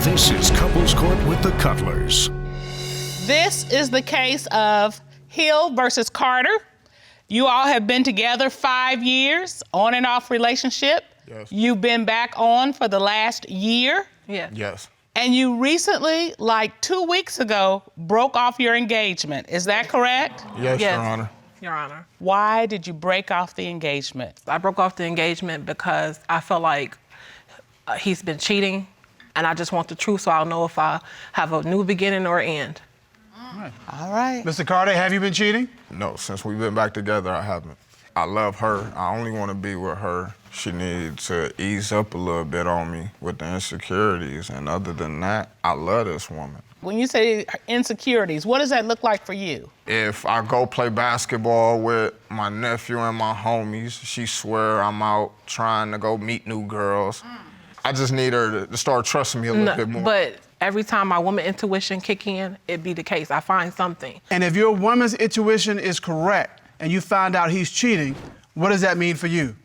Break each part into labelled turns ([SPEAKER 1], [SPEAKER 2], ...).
[SPEAKER 1] This is Couples Court with the Cutlers.
[SPEAKER 2] This is the case of Hill versus Carter. You all have been together 5 years, on and off relationship.
[SPEAKER 3] Yes.
[SPEAKER 2] You've been back on for the last year.
[SPEAKER 4] Yeah.
[SPEAKER 3] Yes.
[SPEAKER 2] And you recently, like 2 weeks ago, broke off your engagement. Is that correct?
[SPEAKER 3] Yes, Your Honor.
[SPEAKER 4] Your Honor.
[SPEAKER 2] Why did you break off the engagement?
[SPEAKER 4] I broke off the engagement because I felt like he's been cheating, and I just want the truth so I'll know if I have a new beginning or end.
[SPEAKER 2] All right.
[SPEAKER 5] Mr. Carter, have you been cheating?
[SPEAKER 3] No, since we've been back together, I haven't. I love her. I only want to be with her. She needs to ease up a little bit on me with the insecurities. And other than that, I love this woman.
[SPEAKER 2] When you say insecurities, what does that look like for you?
[SPEAKER 3] If I go play basketball with my nephew and my homies, she swear I'm out trying to go meet new girls. I just need her to start trusting me a little bit more.
[SPEAKER 4] But every time my woman intuition kick in, it be the case. I find something.
[SPEAKER 5] And if your woman's intuition is correct and you find out he's cheating, what does that mean for you?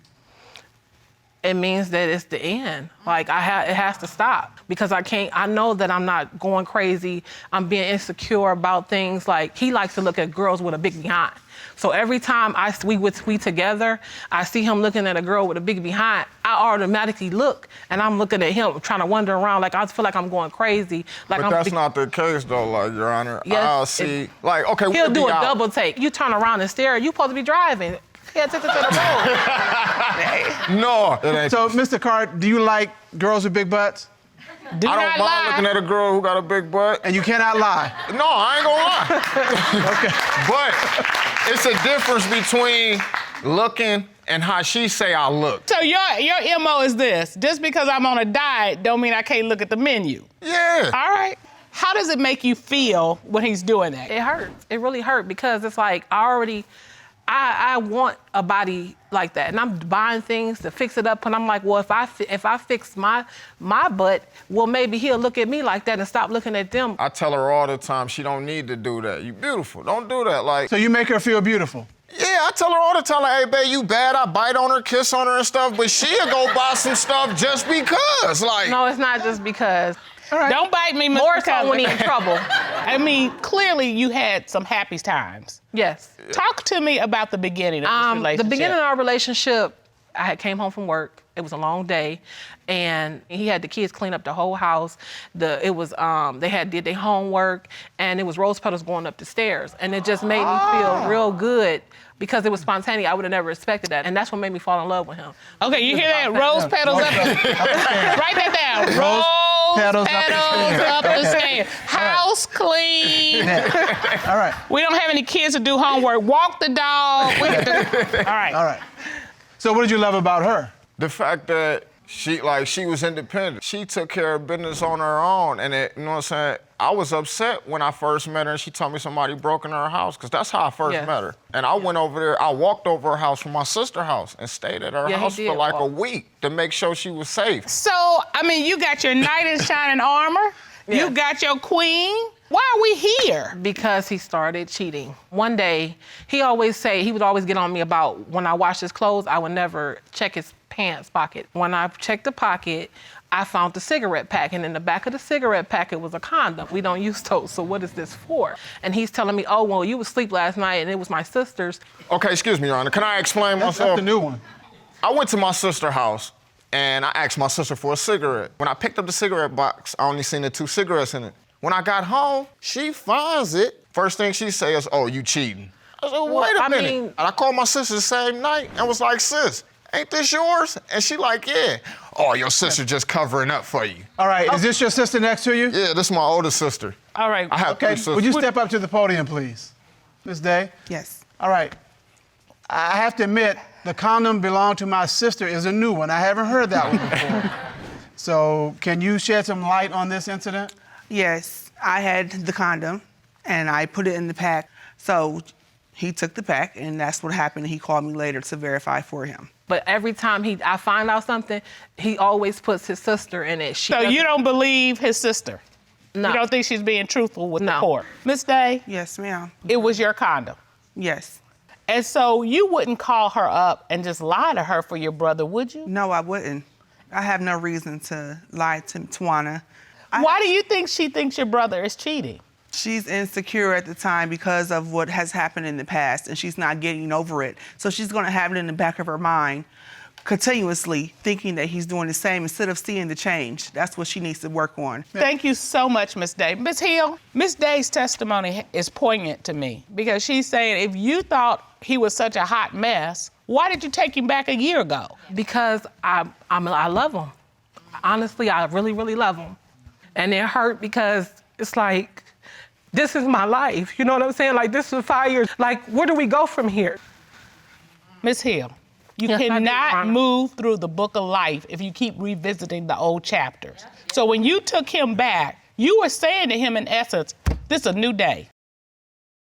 [SPEAKER 4] It means that it's the end. Like, it has to stop because I know that I'm not going crazy. I'm being insecure about things. Like, he likes to look at girls with a big behind. So every time we together, I see him looking at a girl with a big behind, I automatically look, and I'm looking at him, trying to wander around, like I feel like I'm going crazy. Like
[SPEAKER 3] but that's not the case, though, like, Your Honor.
[SPEAKER 4] Yes,
[SPEAKER 3] I'll see, like, okay,
[SPEAKER 4] he'll do a
[SPEAKER 3] out.
[SPEAKER 4] double take. You turn around and stare, you supposed to be driving. Pay attention to the road.
[SPEAKER 3] No, it ain't.
[SPEAKER 5] So, Mr. Carter, do you like girls with big butts?
[SPEAKER 2] Do
[SPEAKER 3] I
[SPEAKER 2] not
[SPEAKER 3] don't mind
[SPEAKER 2] lie.
[SPEAKER 3] looking at a girl who got a big butt.
[SPEAKER 5] And you cannot lie.
[SPEAKER 3] No, I ain't gonna lie.
[SPEAKER 5] Okay.
[SPEAKER 3] But it's a difference between looking and how she say I look.
[SPEAKER 2] So your MO is this: just because I'm on a diet don't mean I can't look at the menu.
[SPEAKER 3] Yeah.
[SPEAKER 2] All right. How does it make you feel when he's doing that?
[SPEAKER 4] It hurts. It really hurt because it's like I want a body like that, and I'm buying things to fix it up. And I'm like, well, if I fix my butt, well, maybe he'll look at me like that and stop looking at them.
[SPEAKER 3] I tell her all the time she don't need to do that. You beautiful. Don't do that. Like.
[SPEAKER 5] So you make her feel beautiful?
[SPEAKER 3] Yeah, I tell her all the time, like, hey, babe, you bad. I bite on her, kiss on her and stuff, but she'll go buy some stuff just because. Like.
[SPEAKER 4] No, it's not just because.
[SPEAKER 5] All right.
[SPEAKER 2] Don't bite me, Mr.
[SPEAKER 4] More so
[SPEAKER 2] Cutler.
[SPEAKER 4] when he's in trouble.
[SPEAKER 2] I mean, clearly you had some happy times.
[SPEAKER 4] Yes.
[SPEAKER 2] Talk to me about the beginning of this relationship.
[SPEAKER 4] The beginning of our relationship, I came home from work. It was a long day, and he had the kids clean up the whole house. They did their homework, and it was rose petals going up the stairs, and it just made me feel real good because it was spontaneous. I would have never expected that, and that's what made me fall in love with him.
[SPEAKER 2] Okay, you hear that? Rose petals up the stairs. Write that down. Rose petals up the stairs. House clean.
[SPEAKER 5] Yeah. All right.
[SPEAKER 2] We don't have any kids to do homework. Walk the dog. All right.
[SPEAKER 5] All right. So what did you love about her?
[SPEAKER 3] The fact that she was independent. She took care of business on her own. And you know what I'm saying? I was upset when I first met her and she told me somebody broke into her house, because that's how I first met her. And I went over there, I walked over her house from my sister's house and stayed at her house for like a week to make sure she was safe.
[SPEAKER 2] So, I mean, you got your knight in shining armor. You got your queen. Why are we here?
[SPEAKER 4] Because he started cheating. One day, he would always get on me about when I washed his clothes, I would never check his pants pocket. When I checked the pocket, I found the cigarette pack, and in the back of the cigarette packet was a condom. We don't use those, so what is this for? And he's telling me, oh, well, you was asleep last night, and it was my sister's.
[SPEAKER 3] Okay, excuse me, Your Honor. Can I explain myself?
[SPEAKER 5] That's the new one.
[SPEAKER 3] I went to my sister's house, and I asked my sister for a cigarette. When I picked up the cigarette box, I only seen the 2 cigarettes in it. When I got home, she finds it. First thing she says, oh, you cheating. I said, wait a minute. And I called my sister the same night and was like, sis, ain't this yours? And she like, yeah. Oh, your sister just covering up for you.
[SPEAKER 5] All right, is this your sister next to you?
[SPEAKER 3] Yeah, this is my older sister.
[SPEAKER 2] All right.
[SPEAKER 3] I have 3 sisters.
[SPEAKER 5] Would you step up to the podium, please? Miss Day?
[SPEAKER 6] Yes.
[SPEAKER 5] All right. I have to admit, the condom belonged to my sister is a new one. I haven't heard that one before. So can you shed some light on this incident?
[SPEAKER 6] Yes, I had the condom, and I put it in the pack. So he took the pack, and that's what happened. He called me later to verify for him.
[SPEAKER 4] But every time I find out something, he always puts his sister in it.
[SPEAKER 2] So you don't believe his sister?
[SPEAKER 4] No.
[SPEAKER 2] You don't think she's being truthful with the court? Miss Day?
[SPEAKER 6] Yes, ma'am.
[SPEAKER 2] It was your condom?
[SPEAKER 6] Yes.
[SPEAKER 2] And so you wouldn't call her up and just lie to her for your brother, would you?
[SPEAKER 6] No, I wouldn't. I have no reason to lie to Tawana.
[SPEAKER 2] Why do you think she thinks your brother is cheating?
[SPEAKER 6] She's insecure at the time because of what has happened in the past, and she's not getting over it. So she's gonna have it in the back of her mind continuously, thinking that he's doing the same instead of seeing the change. That's what she needs to work on.
[SPEAKER 2] Thank you so much, Miss Day. Miss Hill, Miss Day's testimony is poignant to me because she's saying if you thought he was such a hot mess, why did you take him back a year ago?
[SPEAKER 4] Because I love him. Honestly, I really, really love him. And it hurt because it's like, this is my life. You know what I'm saying? Like, this is 5 years. Like, where do we go from here?
[SPEAKER 2] Miss Hill, you
[SPEAKER 4] Yes, I do, Your
[SPEAKER 2] cannot
[SPEAKER 4] Honor.
[SPEAKER 2] move through the book of life if you keep revisiting the old chapters. So when you took him back, you were saying to him in essence, this is a new day.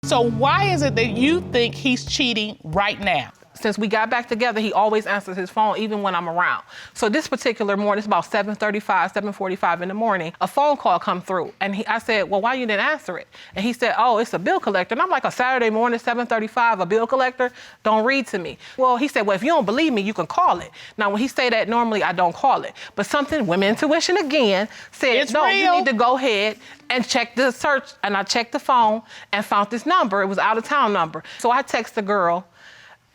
[SPEAKER 2] So why is it that you think he's cheating right now?
[SPEAKER 4] Since we got back together, he always answers his phone, even when I'm around. So this particular morning, it's about 7:35, 7:45 in the morning, a phone call come through. And I said, well, why you didn't answer it? And he said, oh, it's a bill collector. And I'm like, a Saturday morning, 7:35, a bill collector? Don't read to me. Well, he said, well, if you don't believe me, you can call it. Now, when he say that, normally I don't call it. But something, women intuition again, said,
[SPEAKER 2] It's
[SPEAKER 4] no,
[SPEAKER 2] real.
[SPEAKER 4] you need to go ahead and check the search. And I checked the phone and found this number. It was out of town number. So I text the girl,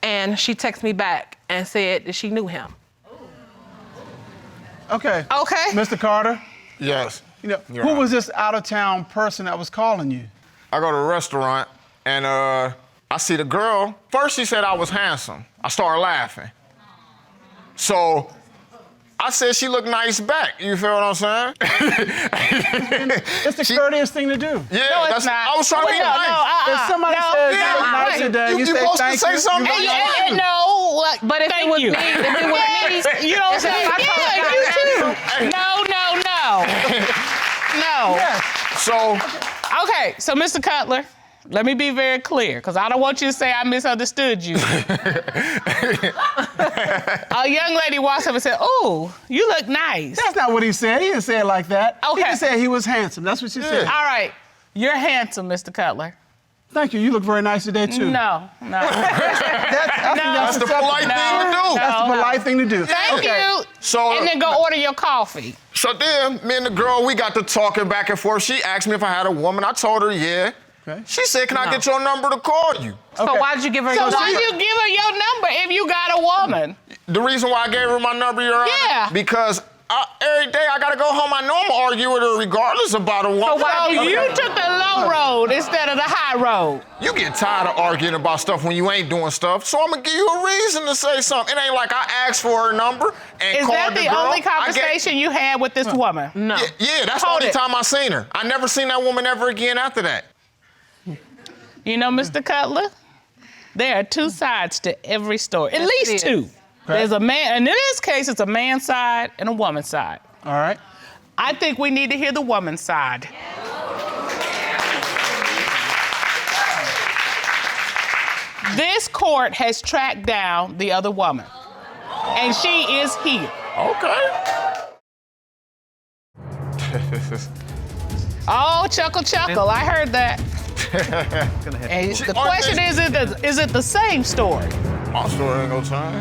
[SPEAKER 4] and she texted me back and said that she knew him.
[SPEAKER 5] Okay.
[SPEAKER 2] Okay.
[SPEAKER 5] Mr. Carter,
[SPEAKER 3] Yes.
[SPEAKER 5] you know,
[SPEAKER 3] Your
[SPEAKER 5] who
[SPEAKER 3] Honor.
[SPEAKER 5] was this out-of-town person that was calling you?
[SPEAKER 3] I go to a restaurant and I see the girl. First she said I was handsome. I started laughing. So I said she looked nice back. You feel what I'm saying?
[SPEAKER 5] It's the courteous thing to do.
[SPEAKER 3] Yeah,
[SPEAKER 2] No, it's not.
[SPEAKER 3] I was trying to be nice.
[SPEAKER 5] If somebody
[SPEAKER 2] no,
[SPEAKER 5] says
[SPEAKER 3] yeah,
[SPEAKER 5] you look nice
[SPEAKER 3] right.
[SPEAKER 5] today,
[SPEAKER 3] You
[SPEAKER 5] you say
[SPEAKER 3] supposed to
[SPEAKER 5] thank
[SPEAKER 3] say
[SPEAKER 5] you.
[SPEAKER 3] something.
[SPEAKER 5] You
[SPEAKER 3] Hey,
[SPEAKER 5] look
[SPEAKER 3] yeah,
[SPEAKER 5] nice.
[SPEAKER 2] No,
[SPEAKER 4] But if
[SPEAKER 2] thank
[SPEAKER 4] it was
[SPEAKER 2] you.
[SPEAKER 4] me, if it was
[SPEAKER 2] Yes,
[SPEAKER 4] me,
[SPEAKER 2] you don't say,
[SPEAKER 4] I told
[SPEAKER 2] yeah,
[SPEAKER 4] her,
[SPEAKER 2] you too. No. No.
[SPEAKER 5] Yes.
[SPEAKER 3] So
[SPEAKER 2] Okay, so Mr. Cutler, let me be very clear, because I don't want you to say I misunderstood you. A young lady walks up and said, "Oh, you look nice."
[SPEAKER 5] That's not what he said. He didn't say it like that. He
[SPEAKER 2] Okay.
[SPEAKER 5] just said he was handsome. That's what she said.
[SPEAKER 2] All right, you're handsome, Mr. Cutler.
[SPEAKER 5] Thank you. You look very nice today, too.
[SPEAKER 2] No.
[SPEAKER 5] I think
[SPEAKER 3] that's the
[SPEAKER 5] acceptable.
[SPEAKER 3] polite thing to do.
[SPEAKER 2] No.
[SPEAKER 5] That's the polite thing to do.
[SPEAKER 2] Thank
[SPEAKER 5] Okay.
[SPEAKER 2] you.
[SPEAKER 3] So-
[SPEAKER 2] and then go order your coffee.
[SPEAKER 3] So then, me and the girl, we got to talking back and forth. She asked me if I had a woman. I told her, yeah.
[SPEAKER 5] Okay.
[SPEAKER 3] She said, can I get your number to call you?
[SPEAKER 4] so
[SPEAKER 5] Okay.
[SPEAKER 4] why did you give her
[SPEAKER 2] So
[SPEAKER 4] your
[SPEAKER 2] why
[SPEAKER 4] number?
[SPEAKER 2] you give her your number if you got a woman?
[SPEAKER 3] The reason why I gave her my number, Your Honor,
[SPEAKER 2] Yeah.
[SPEAKER 3] because every day I gotta go home. I know I'm gonna argue with her regardless about a woman.
[SPEAKER 2] So you took the low road instead of the high road.
[SPEAKER 3] You get tired of arguing about stuff when you ain't doing stuff, so I'm gonna give you a reason to say something. It ain't like I asked for her number and
[SPEAKER 2] Is
[SPEAKER 3] called
[SPEAKER 2] that the
[SPEAKER 3] girl.
[SPEAKER 2] only
[SPEAKER 3] I get-
[SPEAKER 2] conversation you had with this woman?
[SPEAKER 4] No.
[SPEAKER 3] Yeah, that's
[SPEAKER 2] Hold
[SPEAKER 3] the only
[SPEAKER 2] it.
[SPEAKER 3] time I seen her. I never seen that woman ever again after that.
[SPEAKER 2] You know, Mr. Cutler, there are two sides to every story, at
[SPEAKER 4] Yes,
[SPEAKER 2] least
[SPEAKER 4] it is.
[SPEAKER 2] two. There's a man, and in this case, it's a man's side and a woman's side.
[SPEAKER 5] All right.
[SPEAKER 2] I think we need to hear the woman's side. This court has tracked down the other woman, and she is here.
[SPEAKER 3] Okay.
[SPEAKER 2] Oh, chuckle, chuckle, I heard that. And the question is it the same story?
[SPEAKER 3] My story ain't gonna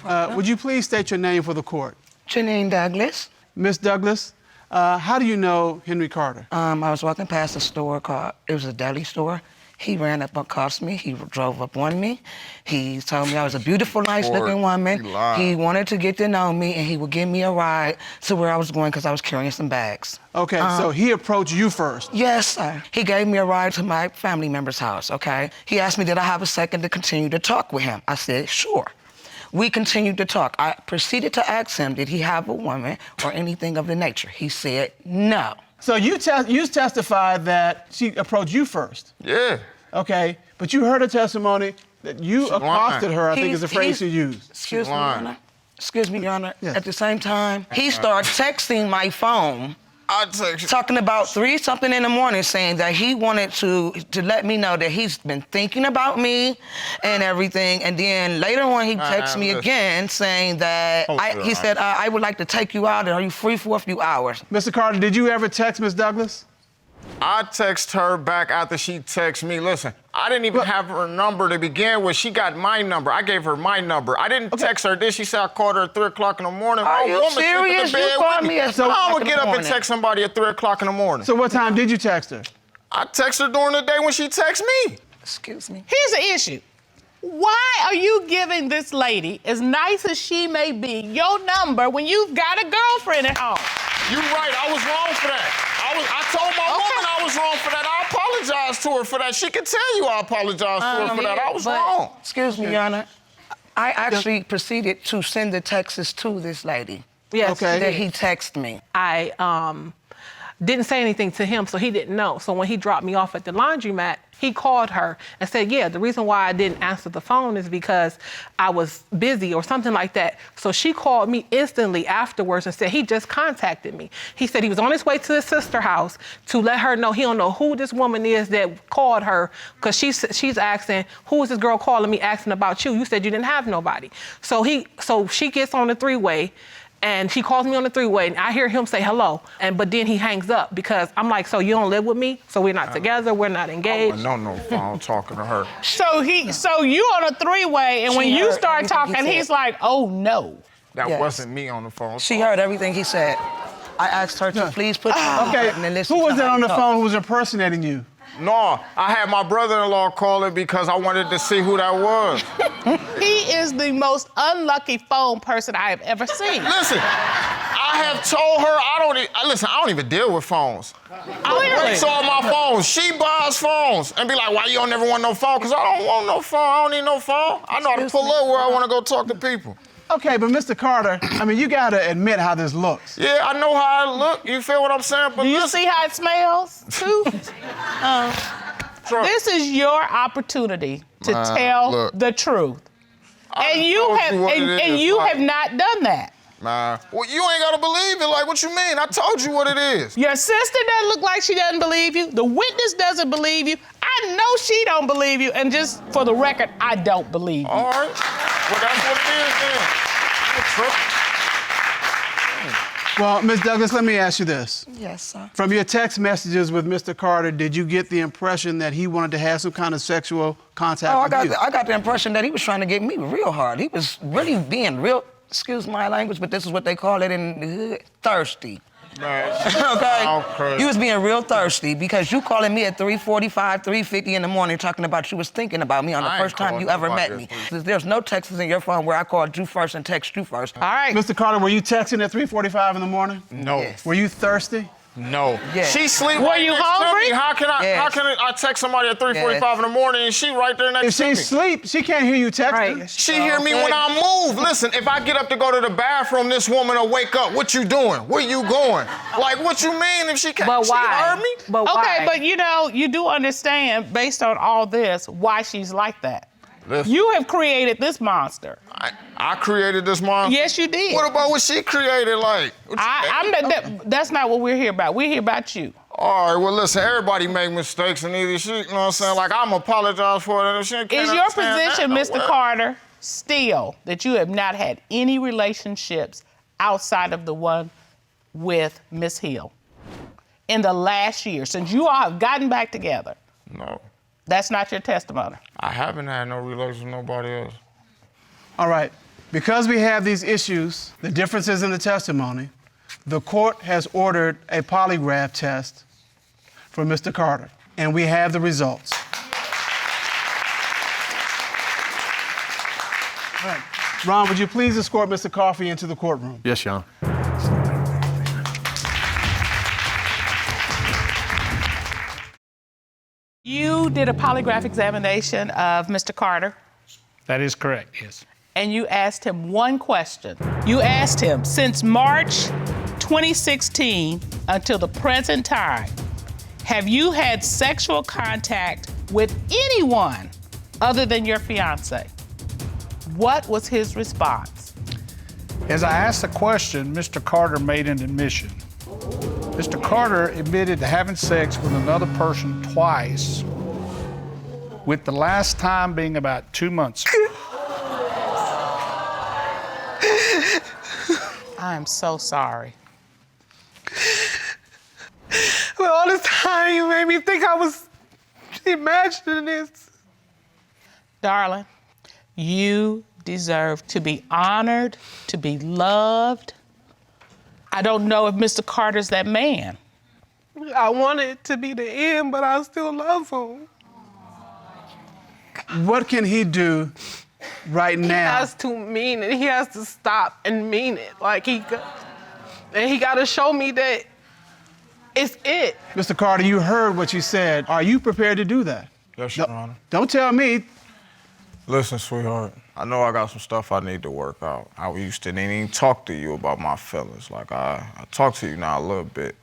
[SPEAKER 3] change.
[SPEAKER 5] Would you please state your name for the court?
[SPEAKER 7] Janine Douglas.
[SPEAKER 5] Miss Douglas, how do you know Henry Carter?
[SPEAKER 7] I was walking past a store called, it was a deli store. He ran up across me. He drove up on me. He told me I was a beautiful, nice-looking woman.
[SPEAKER 3] He lied.
[SPEAKER 7] He wanted to get to know me, and he would give me a ride to where I was going because I was carrying some bags.
[SPEAKER 5] Okay, so he approached you first.
[SPEAKER 7] Yes, sir. He gave me a ride to my family member's house, okay? He asked me, did I have a second to continue to talk with him? I said, sure. We continued to talk. I proceeded to ask him, did he have a woman or anything of the nature? He said, no.
[SPEAKER 5] So you testified that she approached you first,
[SPEAKER 3] Yeah.
[SPEAKER 5] okay? But you heard a testimony that you accosted
[SPEAKER 3] lying.
[SPEAKER 5] her, I think is the phrase you used.
[SPEAKER 7] Excuse me, Your
[SPEAKER 3] lying.
[SPEAKER 7] Honor. Excuse me, Your Honor.
[SPEAKER 5] Yes.
[SPEAKER 7] At the same time, he started texting my phone,
[SPEAKER 3] I text you.
[SPEAKER 7] talking about 3-something in the morning, saying that he wanted to let me know that he's been thinking about me and everything. And then later on, he texted me
[SPEAKER 3] listen.
[SPEAKER 7] again, saying that
[SPEAKER 3] Hold
[SPEAKER 7] he
[SPEAKER 3] on.
[SPEAKER 7] said, I would like to take you out. Are you free for a few hours?
[SPEAKER 5] Mr. Carter, did you ever text Miss Douglas?
[SPEAKER 3] I text her back after she texted me. Listen, I didn't even have her number to begin with. She got my number. I gave her my number. I didn't text her. Then she said I called her at 3 o'clock in the morning.
[SPEAKER 7] Are
[SPEAKER 3] My
[SPEAKER 7] you
[SPEAKER 3] woman sleeping in
[SPEAKER 7] serious?
[SPEAKER 3] the bed
[SPEAKER 7] You called
[SPEAKER 3] with
[SPEAKER 7] me at 3
[SPEAKER 3] How
[SPEAKER 7] o'clock
[SPEAKER 3] I'm
[SPEAKER 7] in
[SPEAKER 3] gonna
[SPEAKER 7] the
[SPEAKER 3] get up and
[SPEAKER 7] morning?
[SPEAKER 3] text somebody at 3 o'clock in the morning?
[SPEAKER 5] So what time did you text her?
[SPEAKER 3] I text her during the day when she texts me.
[SPEAKER 7] Excuse me.
[SPEAKER 2] Here's the issue. Why are you giving this lady, as nice as she may be, your number when you've got a girlfriend at home?
[SPEAKER 3] You're right. I was wrong for that. I told my woman I was wrong for that. I apologize to her for that. She can tell you I apologize to her for that. I was wrong.
[SPEAKER 7] Excuse me, Your Honor. I actually proceeded to send the texts to this lady.
[SPEAKER 4] Yes.
[SPEAKER 5] Okay.
[SPEAKER 7] That he texted me.
[SPEAKER 4] I didn't say anything to him, so he didn't know. So when he dropped me off at the laundromat, he called her and said, yeah, the reason why I didn't answer the phone is because I was busy or something like that. So she called me instantly afterwards and said he just contacted me. He said he was on his way to his sister's house to let her know he don't know who this woman is that called her, because she's asking, who is this girl calling me asking about you? You said you didn't have nobody. So she gets on the three-way, and she calls me on the three-way, and I hear him say hello, but then he hangs up because I'm like, so you don't live with me? So we're not together, we're not engaged?
[SPEAKER 3] No phone talking to her.
[SPEAKER 2] So you on a three-way, and when
[SPEAKER 7] She
[SPEAKER 2] you
[SPEAKER 7] heard
[SPEAKER 2] start
[SPEAKER 7] everything he
[SPEAKER 2] talking,
[SPEAKER 7] said.
[SPEAKER 2] he's like, oh no.
[SPEAKER 3] That
[SPEAKER 7] Yes.
[SPEAKER 3] wasn't me on the phone.
[SPEAKER 7] She heard everything he said. I asked her to please put
[SPEAKER 5] Okay,
[SPEAKER 7] and then listen
[SPEAKER 5] who was
[SPEAKER 7] to
[SPEAKER 5] that
[SPEAKER 7] how
[SPEAKER 5] on
[SPEAKER 7] he
[SPEAKER 5] the
[SPEAKER 7] talked.
[SPEAKER 5] phone who was impersonating you?
[SPEAKER 3] No, I had my brother-in-law call it because I wanted to see who that was.
[SPEAKER 2] He is the most unlucky phone person I have ever seen.
[SPEAKER 3] Listen, I have told her I don't even deal with phones. I breaks all my phones. She buys phones and be like, why you don't never want no phone? Because I don't want no phone. I don't need no phone. I know how to pull up where I want to go talk to people.
[SPEAKER 5] Okay, but Mr. Carter, I mean, you gotta admit how this looks.
[SPEAKER 3] Yeah, I know how I look. You feel what I'm saying? But
[SPEAKER 2] Do you
[SPEAKER 3] listen,
[SPEAKER 2] see how it smells, too?
[SPEAKER 3] Trump,
[SPEAKER 2] This is your opportunity to tell
[SPEAKER 3] look.
[SPEAKER 2] the truth.
[SPEAKER 3] I
[SPEAKER 2] And you
[SPEAKER 3] told
[SPEAKER 2] have
[SPEAKER 3] what it
[SPEAKER 2] and
[SPEAKER 3] is,
[SPEAKER 2] you
[SPEAKER 3] like,
[SPEAKER 2] have not done that.
[SPEAKER 3] Nah. Well, you ain't gotta believe it. Like, what you mean? I told you what it is.
[SPEAKER 2] Your sister doesn't look like she doesn't believe you. The witness doesn't believe you. I know she don't believe you. And just for the record, I don't believe you.
[SPEAKER 3] All right. Well, that's what it is then. Trump.
[SPEAKER 5] Well, Ms. Douglas, let me ask you this.
[SPEAKER 7] Yes, sir.
[SPEAKER 5] From your text messages with Mr. Carter, did you get the impression that he wanted to have some kind of sexual contact with you?
[SPEAKER 7] I got the impression that he was trying to get me real hard. He was really being real, excuse my language, but this is what they call it in the hood, thirsty.
[SPEAKER 3] Man,
[SPEAKER 7] Okay? He was being real thirsty because you calling me at 3:45, 3:50 in the morning talking about you was thinking about me on the
[SPEAKER 3] I ain't
[SPEAKER 7] first time
[SPEAKER 3] called
[SPEAKER 7] you ever
[SPEAKER 3] nobody
[SPEAKER 7] met
[SPEAKER 3] at
[SPEAKER 7] me.
[SPEAKER 3] 3:50.
[SPEAKER 7] There's no texts in your phone where I called you first and text you first.
[SPEAKER 2] All right.
[SPEAKER 5] Mr. Carter, were you texting at 3:45 in the morning?
[SPEAKER 3] no.
[SPEAKER 7] Yes.
[SPEAKER 5] Were you thirsty?
[SPEAKER 3] No.
[SPEAKER 7] Yeah.
[SPEAKER 3] She sleep
[SPEAKER 2] Were
[SPEAKER 3] right
[SPEAKER 2] you
[SPEAKER 3] next to
[SPEAKER 2] hungry?
[SPEAKER 3] me. How can
[SPEAKER 7] Yes.
[SPEAKER 3] I text somebody at 3:45
[SPEAKER 7] Yes.
[SPEAKER 3] in the morning and she right there
[SPEAKER 5] If
[SPEAKER 3] next to
[SPEAKER 5] she
[SPEAKER 3] me?
[SPEAKER 5] sleep, she can't hear you texting.
[SPEAKER 4] Right.
[SPEAKER 3] She hear me when I move. Listen, if I get up to go to the bathroom, this woman will wake up. What you doing? Where you going? Like, what you mean if she can't?
[SPEAKER 4] But
[SPEAKER 3] She
[SPEAKER 4] why?
[SPEAKER 3] heard me?
[SPEAKER 4] But
[SPEAKER 2] Okay,
[SPEAKER 4] why?
[SPEAKER 2] but you do understand, based on all this, why she's like that.
[SPEAKER 3] Listen,
[SPEAKER 2] You have created this monster.
[SPEAKER 3] I created this monster.
[SPEAKER 2] Yes, you did.
[SPEAKER 3] What about what she created? Like, what you-
[SPEAKER 2] That's not what we're here about. We're here about you.
[SPEAKER 3] All right, well, listen, everybody make mistakes and either she, you know what I'm saying? Like, I'm apologize for it. And if she can't
[SPEAKER 2] Is your
[SPEAKER 3] understand
[SPEAKER 2] position,
[SPEAKER 3] that,
[SPEAKER 2] Mr.
[SPEAKER 3] well,
[SPEAKER 2] Carter, still that you have not had any relationships outside of the one with Miss Hill in the last year, since you all have gotten back together?
[SPEAKER 3] No,
[SPEAKER 2] That's not your testimony.
[SPEAKER 3] I haven't had no relation with nobody else.
[SPEAKER 5] All right. Because we have these issues, the differences in the testimony, the court has ordered a polygraph test for Mr. Carter, and we have the results. All right. Ron, would you please escort Mr. Coffey into the courtroom?
[SPEAKER 8] Yes, Your Honor.
[SPEAKER 2] You did a polygraph examination of Mr. Carter,
[SPEAKER 8] That is correct, yes.
[SPEAKER 2] and you asked him one question. You asked him, since March 2016 until the present time, have you had sexual contact with anyone other than your fiancée? What was his response?
[SPEAKER 8] As I asked the question, Mr. Carter made an admission. Mr. Carter admitted to having sex with another person twice, with the last time being about 2 months ago.
[SPEAKER 2] I'm so sorry.
[SPEAKER 4] Well, all this time you made me think I was imagining this.
[SPEAKER 2] Darling, you deserve to be honored, to be loved. I don't know if Mr. Carter's that man.
[SPEAKER 4] I want it to be the end, but I still love him.
[SPEAKER 5] What can he do right now?
[SPEAKER 4] He has to mean it. He has to stop and mean it. Like he got to show me that it's it.
[SPEAKER 5] Mr. Carter, you heard what you said. Are you prepared to do that?
[SPEAKER 3] Yes, Your Honor.
[SPEAKER 5] Don't tell me.
[SPEAKER 3] Listen, sweetheart, I know I got some stuff I need to work out. I used to didn't even talk to you about my feelings. Like, I talk to you now a little bit.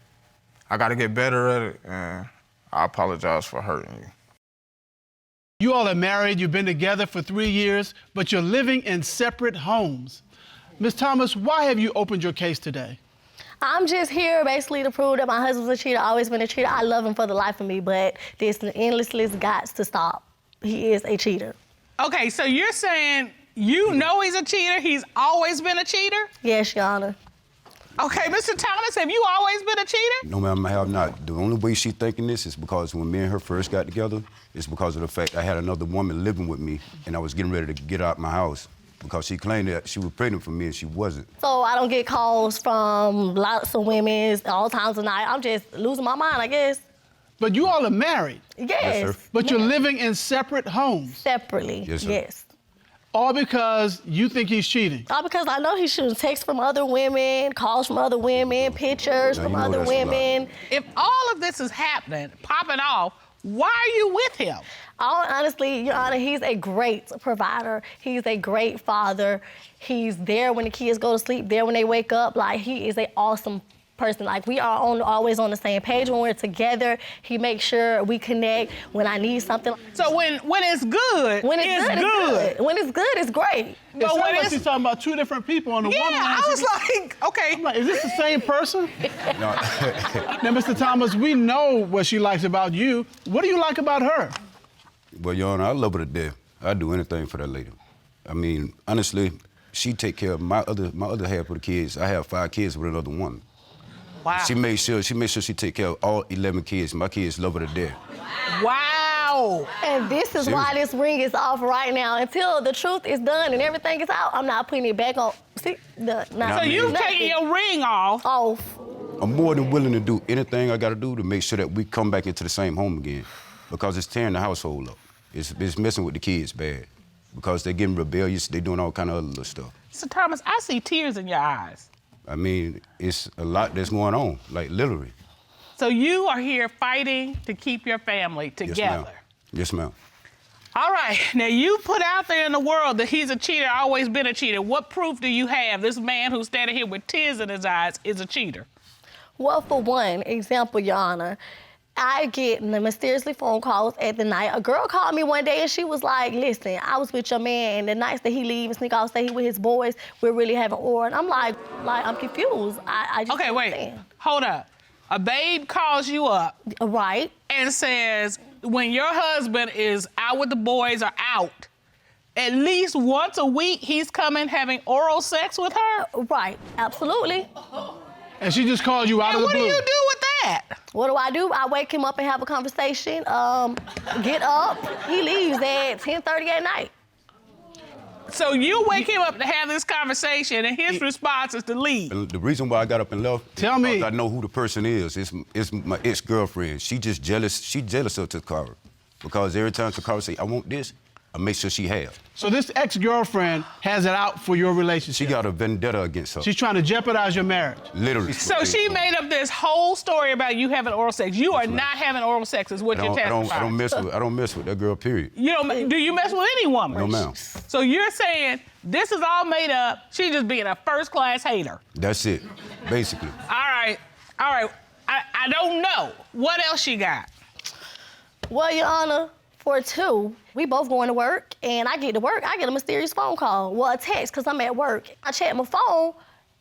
[SPEAKER 3] I got to get better at it, and I apologize for hurting you.
[SPEAKER 5] You all are married, you've been together for 3 years, but you're living in separate homes. Ms. Thomas, why have you opened your case today?
[SPEAKER 9] I'm just here basically to prove that my husband's a cheater, always been a cheater. I love him for the life of me, but this endless list got to stop. He is a cheater.
[SPEAKER 2] Okay, so you're saying you know he's a cheater, he's always been a cheater?
[SPEAKER 9] Yes, Your Honor.
[SPEAKER 2] Okay, Mr. Thomas, have you always been a cheater?
[SPEAKER 10] No, ma'am, I have not. The only way she's thinking this is because when me and her first got together, it's because of the fact I had another woman living with me and I was getting ready to get out my house because she claimed that she was pregnant for me and she wasn't.
[SPEAKER 9] So I don't get calls from lots of women all times of night. I'm just losing my mind, I guess.
[SPEAKER 5] But you all are married.
[SPEAKER 9] Yes.
[SPEAKER 10] Yes, sir.
[SPEAKER 5] But you're living in separate homes.
[SPEAKER 9] Separately,
[SPEAKER 10] Yes, sir.
[SPEAKER 9] yes.
[SPEAKER 5] All because you think he's cheating.
[SPEAKER 9] All because I know he's shooting texts from other women, calls from other women, pictures
[SPEAKER 10] Now,
[SPEAKER 9] from
[SPEAKER 10] you know
[SPEAKER 9] other
[SPEAKER 10] that's a lie.
[SPEAKER 9] women.
[SPEAKER 2] If all of this is happening, popping off, why are you with him?
[SPEAKER 9] Honestly, Your Honor, he's a great provider. He's a great father. He's there when the kids go to sleep, there when they wake up. Like, he is an awesome person. Like, we are always on the same page when we're together. He makes sure we connect when I need something.
[SPEAKER 2] So when it's good,
[SPEAKER 9] When it's good. When it's good, it's great.
[SPEAKER 5] It
[SPEAKER 2] But
[SPEAKER 5] sounds
[SPEAKER 2] when
[SPEAKER 5] like
[SPEAKER 2] it's...
[SPEAKER 5] she's talking about two different people on the one
[SPEAKER 2] Yeah,
[SPEAKER 5] hand.
[SPEAKER 2] I was like, okay.
[SPEAKER 5] I'm like, is this the same person?
[SPEAKER 10] No.
[SPEAKER 5] Now, Mr. Thomas, we know what she likes about you. What do you like about her?
[SPEAKER 10] Well, Your Honor, I love her to death. I'd do anything for that lady. I mean, honestly, she take care of my other half of the kids. I have 5 kids with another woman.
[SPEAKER 2] Wow.
[SPEAKER 10] She made sure she take care of all 11 kids. My kids love her to death.
[SPEAKER 2] Wow.
[SPEAKER 9] And this is why this ring is off right now. Until the truth is done and everything is out, I'm not putting it back on. See,
[SPEAKER 2] So you've taken your ring off.
[SPEAKER 9] Off.
[SPEAKER 10] I'm more than willing to do anything I got to do to make sure that we come back into the same home again, because it's tearing the household up. It's messing with the kids bad, because they're getting rebellious. They're doing all kind of other little stuff.
[SPEAKER 2] So Thomas, I see tears in your eyes.
[SPEAKER 10] I mean, it's a lot that's going on, like literally.
[SPEAKER 2] So you are here fighting to keep your family together.
[SPEAKER 10] Yes, ma'am.
[SPEAKER 2] All right, now you put out there in the world that he's a cheater, always been a cheater. What proof do you have this man who's standing here with tears in his eyes is a cheater?
[SPEAKER 9] Well, for one example, Your Honor, I get the mysteriously phone calls at the night. A girl called me one day and she was like, listen, I was with your man and the nights that he leave and sneak off, say he with his boys, we're really having war. And I'm like I'm confused. I just
[SPEAKER 2] Okay,
[SPEAKER 9] don't
[SPEAKER 2] wait,
[SPEAKER 9] understand.
[SPEAKER 2] hold up. A babe calls you up
[SPEAKER 9] Right.
[SPEAKER 2] and says, when your husband is out with the boys or out, at least once a week he's coming having oral sex with her?
[SPEAKER 9] Right, absolutely.
[SPEAKER 5] And she just called you out
[SPEAKER 2] And
[SPEAKER 5] of the
[SPEAKER 2] what do
[SPEAKER 5] blue.
[SPEAKER 2] you do with that?
[SPEAKER 9] What do? I wake him up and have a conversation, get up. He leaves at 10:30 at night.
[SPEAKER 2] So you wake him up to have this conversation and his response is to leave.
[SPEAKER 10] And the reason why I got up and left,
[SPEAKER 5] Tell me.
[SPEAKER 10] because I know who the person is. It's my ex-girlfriend. She just jealous. She jealous of Tacara, because every time Tacara say, I want this, I make sure she have.
[SPEAKER 5] So this ex-girlfriend has it out for your relationship.
[SPEAKER 10] She got a vendetta against her.
[SPEAKER 5] She's trying to jeopardize your marriage.
[SPEAKER 10] Literally.
[SPEAKER 2] So she made up this whole story about you having oral sex. You are not having oral sex is what you're testifying.
[SPEAKER 10] I don't mess with that girl, period.
[SPEAKER 2] You don't, do you mess with any woman?
[SPEAKER 10] No, ma'am.
[SPEAKER 2] So you're saying this is all made up, she's just being a first-class hater.
[SPEAKER 10] That's it, basically.
[SPEAKER 2] All right. I don't know. What else you got?
[SPEAKER 9] Well, Your Honor, for 2, we both going to work, and I get to work, I get a mysterious phone call. Well, a text, because I'm at work. I check my phone,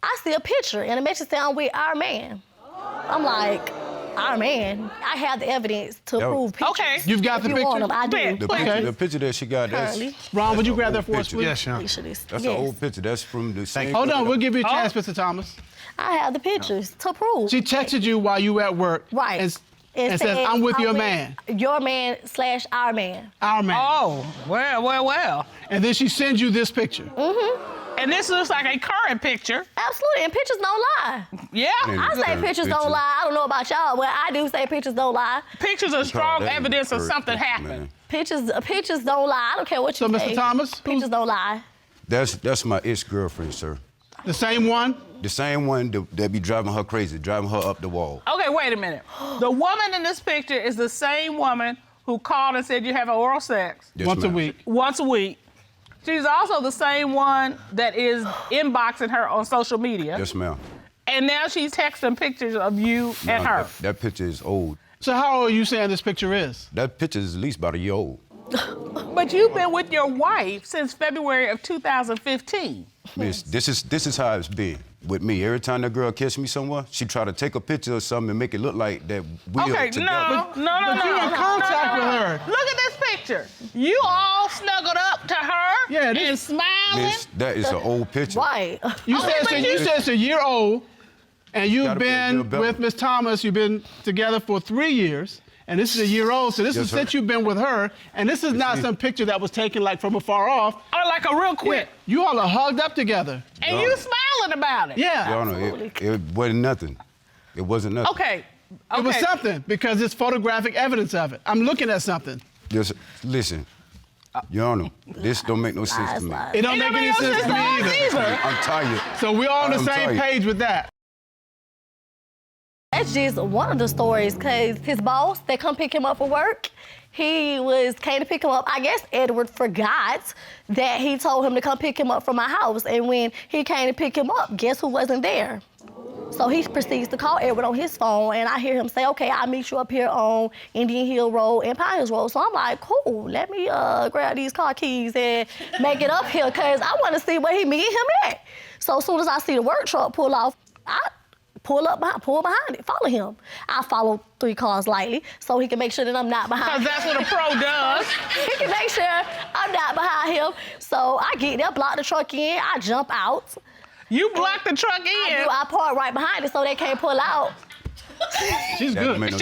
[SPEAKER 9] I see a picture, and a message saying I'm with our man. I'm like, our man? I have the evidence to prove pictures.
[SPEAKER 2] Okay.
[SPEAKER 5] You've got the
[SPEAKER 9] If you
[SPEAKER 5] picture?
[SPEAKER 9] want them, I do.
[SPEAKER 10] The picture that she got,
[SPEAKER 9] Currently.
[SPEAKER 5] Ron, would you grab that
[SPEAKER 10] old
[SPEAKER 5] for us,
[SPEAKER 10] picture.
[SPEAKER 5] please?
[SPEAKER 8] Yes, Sean.
[SPEAKER 9] Picture this.
[SPEAKER 10] That's
[SPEAKER 9] Yes.
[SPEAKER 10] an old picture. That's from the same.
[SPEAKER 5] Hold on, we'll give you a chance,
[SPEAKER 2] Oh.
[SPEAKER 5] Mr. Thomas.
[SPEAKER 9] I have the pictures to prove.
[SPEAKER 5] She texted you while you were at work.
[SPEAKER 9] Right.
[SPEAKER 5] and says, I'm with your man.
[SPEAKER 9] Your man / our man.
[SPEAKER 5] Our man.
[SPEAKER 2] Oh, well.
[SPEAKER 5] And then she sends you this picture.
[SPEAKER 9] Mm-hmm.
[SPEAKER 2] And this looks like a current picture.
[SPEAKER 9] Absolutely, and pictures don't lie.
[SPEAKER 2] Yeah.
[SPEAKER 9] I say pictures don't lie. I don't know about y'all, but I do say pictures don't lie.
[SPEAKER 2] Pictures are strong evidence of something happened.
[SPEAKER 9] Pictures don't lie. I don't care what you say.
[SPEAKER 5] So, Mr. Thomas?
[SPEAKER 9] Pictures don't lie.
[SPEAKER 10] That's my ex-girlfriend, sir.
[SPEAKER 5] The same one?
[SPEAKER 10] The same one that be driving her crazy, driving her up the wall.
[SPEAKER 2] Okay, wait a minute. The woman in this picture is the same woman who called and said you have oral sex.
[SPEAKER 10] Yes,
[SPEAKER 5] Once a
[SPEAKER 10] ma'am.
[SPEAKER 5] week.
[SPEAKER 2] Once a week. She's also the same one that is inboxing her on social media.
[SPEAKER 10] Yes, ma'am.
[SPEAKER 2] And now she's texting pictures of you and
[SPEAKER 10] Now,
[SPEAKER 2] her.
[SPEAKER 10] That picture is old.
[SPEAKER 5] So how old are you saying this picture is?
[SPEAKER 10] That picture is at least about a year old.
[SPEAKER 2] But you've been with your wife since February of 2015.
[SPEAKER 10] Miss, this is how it's been with me. Every time that girl catch me somewhere, she try to take a picture of something and make it look like that we are
[SPEAKER 2] Okay,
[SPEAKER 10] together.
[SPEAKER 2] no.
[SPEAKER 5] But you're in contact with her.
[SPEAKER 2] Look at this picture. You all snuggled up to her and smiling.
[SPEAKER 10] Miss, that is an old picture.
[SPEAKER 9] Right.
[SPEAKER 5] You said it's a year old, and you've
[SPEAKER 10] Gotta be a
[SPEAKER 5] been
[SPEAKER 10] year better.
[SPEAKER 5] with Miss Thomas, you've been together for 3 years, and this is a year old, so this
[SPEAKER 10] Yes,
[SPEAKER 5] is
[SPEAKER 10] sir.
[SPEAKER 5] since you've been with her, and this is not some picture that was taken like from afar off.
[SPEAKER 2] Or like a real quick.
[SPEAKER 5] You all are hugged up together.
[SPEAKER 2] And you smiling about it.
[SPEAKER 5] Yeah.
[SPEAKER 10] Your Honor, it wasn't nothing. It wasn't nothing.
[SPEAKER 2] Okay.
[SPEAKER 5] It was something, because it's photographic evidence of it. I'm looking at something.
[SPEAKER 10] Just listen, Your Honor, this don't make no sense to me.
[SPEAKER 5] It don't make any sense to me either.
[SPEAKER 10] I'm tired.
[SPEAKER 5] So we're all on the
[SPEAKER 10] I'm
[SPEAKER 5] same
[SPEAKER 10] tired.
[SPEAKER 5] page with that.
[SPEAKER 9] That's just one of the stories, because his boss, they come pick him up for work. He came to pick him up. I guess Edward forgot that he told him to come pick him up from my house. And when he came to pick him up, guess who wasn't there? So he proceeds to call Edward on his phone, and I hear him say, okay, I'll meet you up here on Indian Hill Road and Pine Hills Road. So I'm like, cool, let me grab these car keys and make it up here, because I want to see where he meet him at. So as soon as I see the work truck pull off, I pull behind it, follow him. I follow 3 cars lightly so he can make sure that I'm not behind him.
[SPEAKER 2] Because that's what a pro does.
[SPEAKER 9] He can make sure I'm not behind him. So I get there, block the truck in, I jump out.
[SPEAKER 2] You block the truck in?
[SPEAKER 9] I park right behind it so they can't pull out.
[SPEAKER 5] She's good.
[SPEAKER 2] I'm like,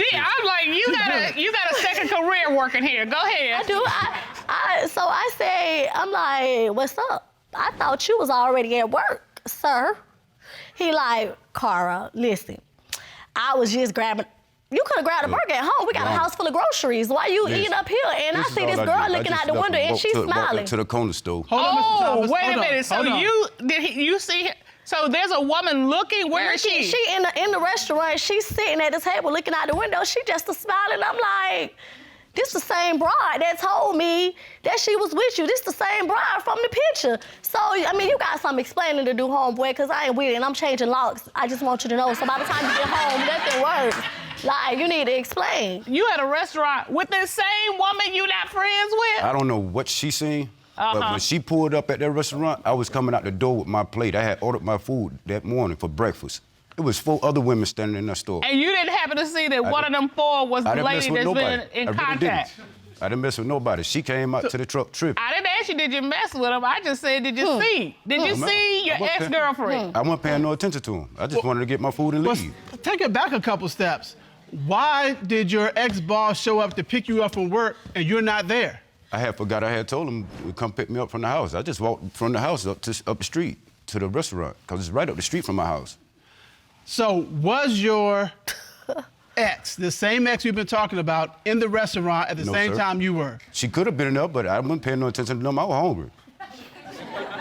[SPEAKER 2] you got a second career working here. Go ahead.
[SPEAKER 9] I do. So I say, I'm like, what's up? I thought you was already at work, sir. He like, Cara, listen, I was just grabbing, you could have grabbed a burger at home. We got a house full of groceries. Why you eating up here? And I see this girl looking out the window and she's smiling.
[SPEAKER 10] To the corner store.
[SPEAKER 5] Hold on, Mr. Thomas.
[SPEAKER 2] Wait
[SPEAKER 5] Hold
[SPEAKER 2] a
[SPEAKER 5] on.
[SPEAKER 2] minute. So
[SPEAKER 5] Hold on.
[SPEAKER 2] you see, so there's a woman looking, where is she?
[SPEAKER 9] She in the restaurant, she's sitting at the table looking out the window. She just a smiling. I'm like, this the same bride that told me that she was with you. This the same bride from the picture. So, I mean, you got some explaining to do, homeboy, because I ain't with it and I'm changing locks. I just want you to know. So by the time you get home, nothing works. Like, you need to explain.
[SPEAKER 2] You at a restaurant with the same woman you not friends with?
[SPEAKER 10] I don't know what she seen, but when she pulled up at that restaurant, I was coming out the door with my plate. I had ordered my food that morning for breakfast. It was 4 other women standing in that store.
[SPEAKER 2] And you didn't happen to see that one of them 4 was the lady that's been in contact?
[SPEAKER 10] I didn't mess with nobody. She came out to the truck tripping.
[SPEAKER 2] I didn't ask you, did you mess with him? I just said, did you see? Did you see your ex-girlfriend?
[SPEAKER 10] I wasn't paying no attention to him. I just wanted to get my food and leave.
[SPEAKER 5] Take it back a couple steps. Why did your ex-boss show up to pick you up from work and you're not there?
[SPEAKER 10] I had forgot I had told him to come pick me up from the house. I just walked from the house up the street to the restaurant, because it's right up the street from my house.
[SPEAKER 5] So was your ex, the same ex we've been talking about, in the restaurant at the same time you were?
[SPEAKER 10] She could have been in there, but I wasn't paying no attention to them. I was hungry.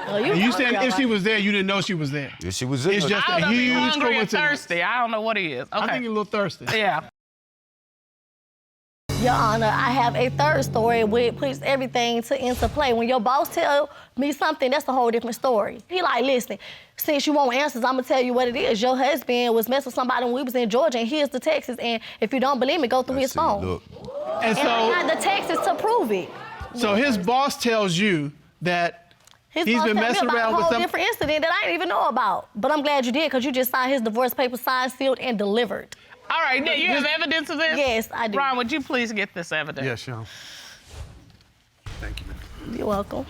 [SPEAKER 5] And you said if she was there, you didn't know she was there.
[SPEAKER 10] Yeah, she was there.
[SPEAKER 5] It's just
[SPEAKER 2] I don't
[SPEAKER 5] a
[SPEAKER 2] know if he's
[SPEAKER 5] huge
[SPEAKER 2] hungry or
[SPEAKER 5] coincidence.
[SPEAKER 2] thirsty. I don't know what he is. Okay.
[SPEAKER 5] I think he's a little thirsty.
[SPEAKER 2] Yeah.
[SPEAKER 9] Your Honor, I have a third story which puts everything into play. When your boss tell me something, that's a whole different story. He like, listen, since you want answers, I'm gonna tell you what it is. Your husband was messing with somebody when we was in Georgia, and here's the texts, and if you don't believe me, go through his phone.
[SPEAKER 10] Look.
[SPEAKER 5] And
[SPEAKER 9] I got the texts to prove it.
[SPEAKER 5] So his boss tells you that
[SPEAKER 9] His
[SPEAKER 5] he's
[SPEAKER 9] boss
[SPEAKER 5] been
[SPEAKER 9] told me
[SPEAKER 5] messing
[SPEAKER 9] about
[SPEAKER 5] around
[SPEAKER 9] a
[SPEAKER 5] with
[SPEAKER 9] whole
[SPEAKER 5] some...
[SPEAKER 9] different incident that I didn't even know about. But I'm glad you did, because you just signed his divorce papers, signed, sealed, and delivered.
[SPEAKER 2] All right, now you have evidence of this?
[SPEAKER 9] Yes, I do.
[SPEAKER 2] Ron, would you please get this evidence?
[SPEAKER 1] Yes, Sean. Thank you, ma'am.
[SPEAKER 9] You're welcome.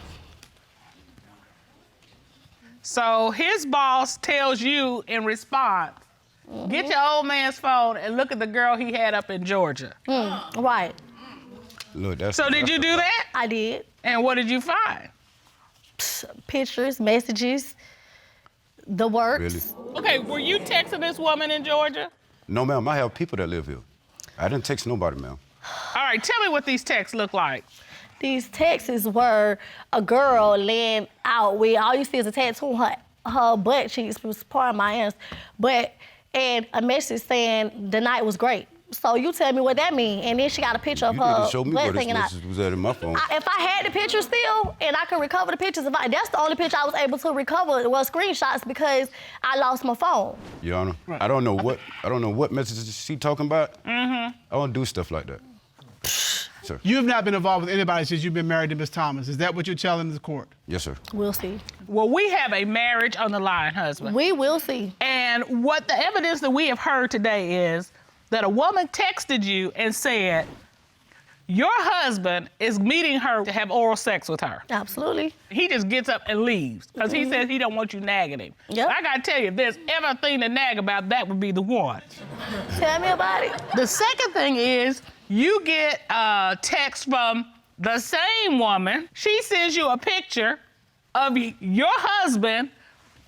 [SPEAKER 2] So his boss tells you in response Get your old man's phone and look at the girl he had up in Georgia.
[SPEAKER 9] Right.
[SPEAKER 10] Look, that's
[SPEAKER 2] So did you do that?
[SPEAKER 9] I did.
[SPEAKER 2] And what did you find?
[SPEAKER 9] Pictures, messages, the works.
[SPEAKER 10] Really?
[SPEAKER 2] Okay, were you texting this woman in Georgia?
[SPEAKER 10] No, ma'am. I have people that live here. I didn't text nobody, ma'am.
[SPEAKER 2] All right, tell me what these texts look like.
[SPEAKER 9] These texts were a girl laying out with, all you see is a tattoo on her butt cheeks, was part of my ass, and a message saying the night was great. So you tell me what that means. And then she got a picture of
[SPEAKER 10] You need
[SPEAKER 9] her
[SPEAKER 10] to show me
[SPEAKER 9] butt
[SPEAKER 10] where this
[SPEAKER 9] hanging out.
[SPEAKER 10] message was at in my phone.
[SPEAKER 9] If I had the picture still, and I could recover the pictures, that's the only picture I was able to recover was screenshots because I lost my phone.
[SPEAKER 10] Your Honor, I don't know what messages she talking about. I don't do stuff like that. Sir.
[SPEAKER 5] You've not been involved with anybody since you've been married to Miss Thomas. Is that what you're telling the court?
[SPEAKER 10] Yes, sir.
[SPEAKER 9] We'll see.
[SPEAKER 2] Well, we have a marriage on the line, husband.
[SPEAKER 9] We will see.
[SPEAKER 2] And what the evidence that we have heard today is that a woman texted you and said, your husband is meeting her to have oral sex with her.
[SPEAKER 9] Absolutely.
[SPEAKER 2] He just gets up and leaves because he says he don't want you nagging him.
[SPEAKER 9] Yep.
[SPEAKER 2] I gotta tell you, if there's ever a thing to nag about, that would be the one.
[SPEAKER 9] Tell me about it.
[SPEAKER 2] The second thing is you get a text from the same woman. She sends you a picture of your husband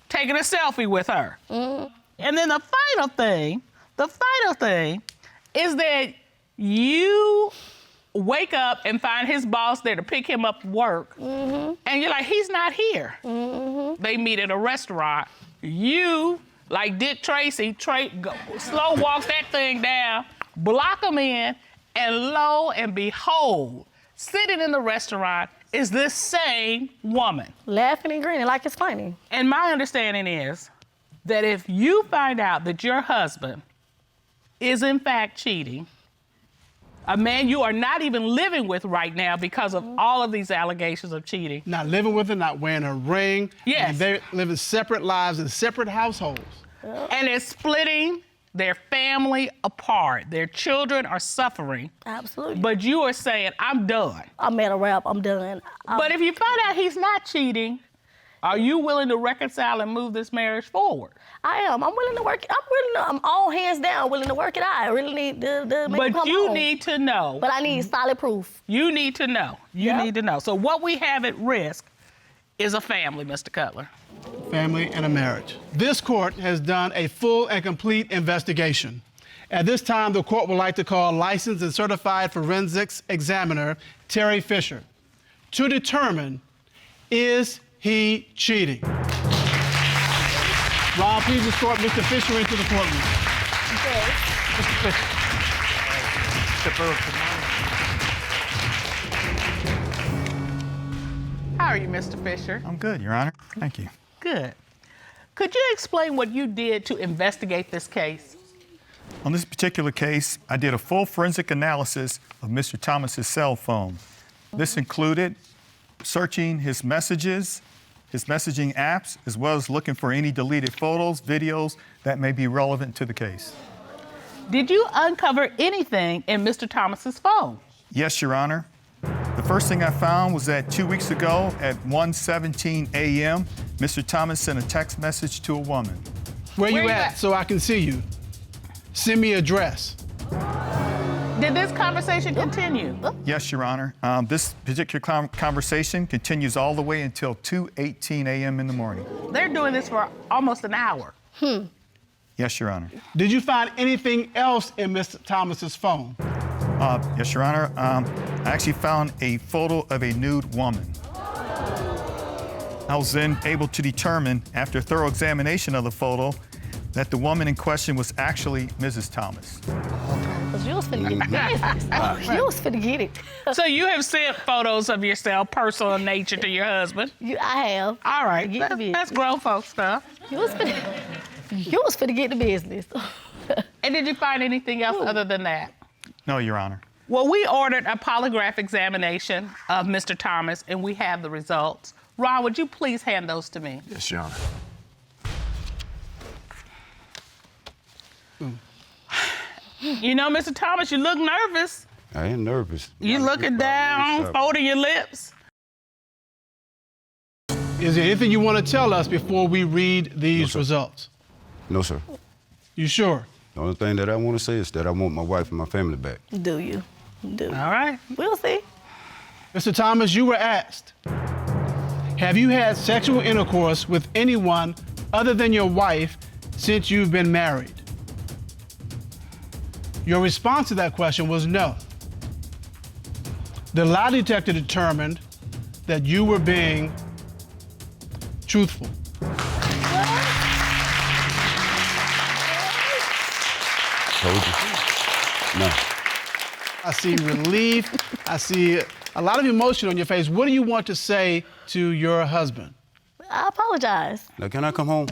[SPEAKER 2] taking a selfie with her. And then the final thing is that you wake up and find his boss there to pick him up from work. And you're like, he's not here. They meet at a restaurant. You, like Dick Tracy, slow walks that thing down, block him in, and lo and behold, sitting in the restaurant is this same woman.
[SPEAKER 9] Laughing and grinning like it's funny.
[SPEAKER 2] And my understanding is that if you find out that your husband is in fact cheating, a man you are not even living with right now because of all of these allegations of cheating.
[SPEAKER 5] Not living with her, not wearing a ring.
[SPEAKER 2] Yes.
[SPEAKER 5] And they're living separate lives in separate households.
[SPEAKER 2] And it's splitting their family apart. Their children are suffering.
[SPEAKER 9] Absolutely.
[SPEAKER 2] But you are saying, I'm done.
[SPEAKER 9] I'm at a wrap, I'm done.
[SPEAKER 2] But if you find out he's not cheating, are you willing to reconcile and move this marriage forward?
[SPEAKER 9] I am. I'm willing to work. I'm all hands down willing to work it out. I really need to make it
[SPEAKER 2] But
[SPEAKER 9] come
[SPEAKER 2] you
[SPEAKER 9] home.
[SPEAKER 2] need to know.
[SPEAKER 9] But I need solid proof.
[SPEAKER 2] You need to know. You need to know. So what we have at risk is a family, Mr. Cutler.
[SPEAKER 5] Family and a marriage. This court has done a full and complete investigation. At this time, the court would like to call licensed and certified forensics examiner Terry Fisher to determine, is he cheating? Ron, please escort Mr. Fisher into the courtroom. Mr. Fisher.
[SPEAKER 2] How are you, Mr. Fisher?
[SPEAKER 11] I'm good, Your Honor. Thank you.
[SPEAKER 2] Good. Could you explain what you did to investigate this case?
[SPEAKER 11] On this particular case, I did a full forensic analysis of Mr. Thomas's cell phone. This included searching his messages, his messaging apps, as well as looking for any deleted photos, videos that may be relevant to the case.
[SPEAKER 2] Did you uncover anything in Mr. Thomas's phone?
[SPEAKER 11] Yes, Your Honor. The first thing I found was that 2 weeks ago at 1:17 a.m., Mr. Thomas sent a text message to a woman.
[SPEAKER 5] Where you at so I can see you? Send me address.
[SPEAKER 2] Did this conversation continue?
[SPEAKER 11] Yes, Your Honor. This particular conversation continues all the way until 2:18 a.m. in the morning.
[SPEAKER 2] They're doing this for almost an hour.
[SPEAKER 11] Yes, Your Honor.
[SPEAKER 5] Did you find anything else in Mr. Thomas's phone?
[SPEAKER 11] Yes, Your Honor. I actually found a photo of a nude woman. I was then able to determine, after thorough examination of the photo, that the woman in question was actually Mrs. Thomas.
[SPEAKER 9] Because you was finna get it. You was finna get it.
[SPEAKER 2] So you have sent photos of yourself, personal in nature, to your husband?
[SPEAKER 9] I have.
[SPEAKER 2] All right, that's grown folk stuff.
[SPEAKER 9] You was finna get the business.
[SPEAKER 2] And did you find anything else other than that?
[SPEAKER 11] No, Your Honor.
[SPEAKER 2] Well, we ordered a polygraph examination of Mr. Thomas, and we have the results. Ron, would you please hand those to me?
[SPEAKER 3] Yes, Your Honor.
[SPEAKER 2] You know, Mr. Thomas, you look nervous.
[SPEAKER 10] I am nervous.
[SPEAKER 2] You looking down, folding your lips.
[SPEAKER 5] Is there anything you want to tell us before we read these results?
[SPEAKER 10] No, sir.
[SPEAKER 5] You sure?
[SPEAKER 10] The only thing that I want to say is that I want my wife and my family back.
[SPEAKER 9] Do you? Do.
[SPEAKER 2] All right.
[SPEAKER 9] We'll see.
[SPEAKER 5] Mr. Thomas, you were asked, have you had sexual intercourse with anyone other than your wife since you've been married? Your response to that question was no. The lie detector determined that you were being truthful.
[SPEAKER 10] Told you. No.
[SPEAKER 5] I see relief. I see a lot of emotion on your face. What do you want to say to your husband?
[SPEAKER 9] I apologize.
[SPEAKER 10] Now, can I come home?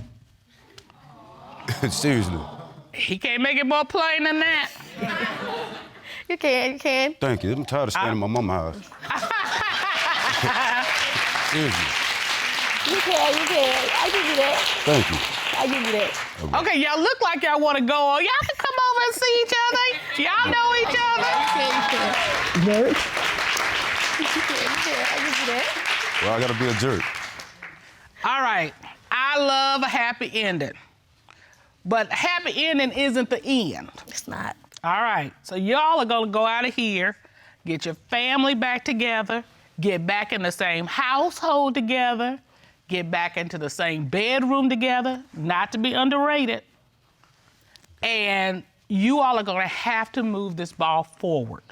[SPEAKER 10] Seriously.
[SPEAKER 2] He can't make it more plain than that.
[SPEAKER 9] You can.
[SPEAKER 10] Thank you. I'm tired of staying in my mama's house. Seriously.
[SPEAKER 9] You can. I give you that.
[SPEAKER 10] Thank you.
[SPEAKER 9] I give you that.
[SPEAKER 2] Okay, y'all look like y'all want to go on. Y'all can come over and see each other. Y'all know each other.
[SPEAKER 9] Jerk. I give you that.
[SPEAKER 10] Well, I gotta be a jerk.
[SPEAKER 2] All right. I love a happy ending. But happy ending isn't the end.
[SPEAKER 9] It's not.
[SPEAKER 2] All right. So y'all are going to go out of here, get your family back together, get back in the same household together, get back into the same bedroom together, not to be underrated. And you all are going to have to move this ball forward.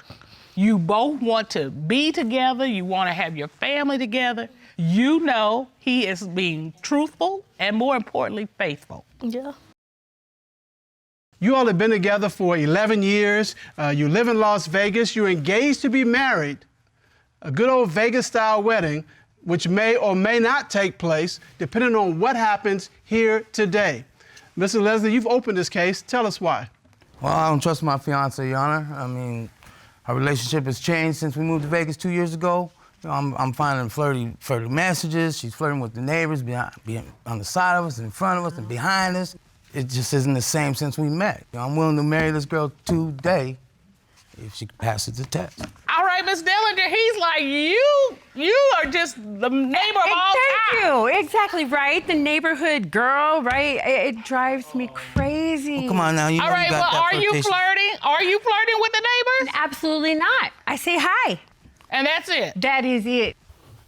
[SPEAKER 2] You both want to be together. You want to have your family together. You know he is being truthful and, more importantly, faithful.
[SPEAKER 9] Yeah.
[SPEAKER 5] You all have been together for 11 years. You live in Las Vegas. You're engaged to be married. A good old Vegas-style wedding, which may or may not take place, depending on what happens here today. Mr. Lesley, you've opened this case. Tell us why.
[SPEAKER 12] Well, I don't trust my fiancée, Your Honor. I mean, our relationship has changed since we moved to Vegas 2 years ago. You know, I'm finding flirty messages. She's flirting with the neighbors behind on the side of us, in front of us, and behind us. It just isn't the same since we met. You know, I'm willing to marry this girl today if she passes the test.
[SPEAKER 2] All right, Miss Dellinger, he's like, you are just the neighbor of all time.
[SPEAKER 13] Thank you. Exactly right. The neighborhood girl, right? It drives me crazy.
[SPEAKER 12] Oh, come on now, you know
[SPEAKER 2] All right,
[SPEAKER 12] you got
[SPEAKER 2] well,
[SPEAKER 12] that
[SPEAKER 2] are you
[SPEAKER 12] flirtation.
[SPEAKER 2] flirting? Are you flirting with the neighbors?
[SPEAKER 13] Absolutely not. I say hi.
[SPEAKER 2] And that's it.
[SPEAKER 13] That is it.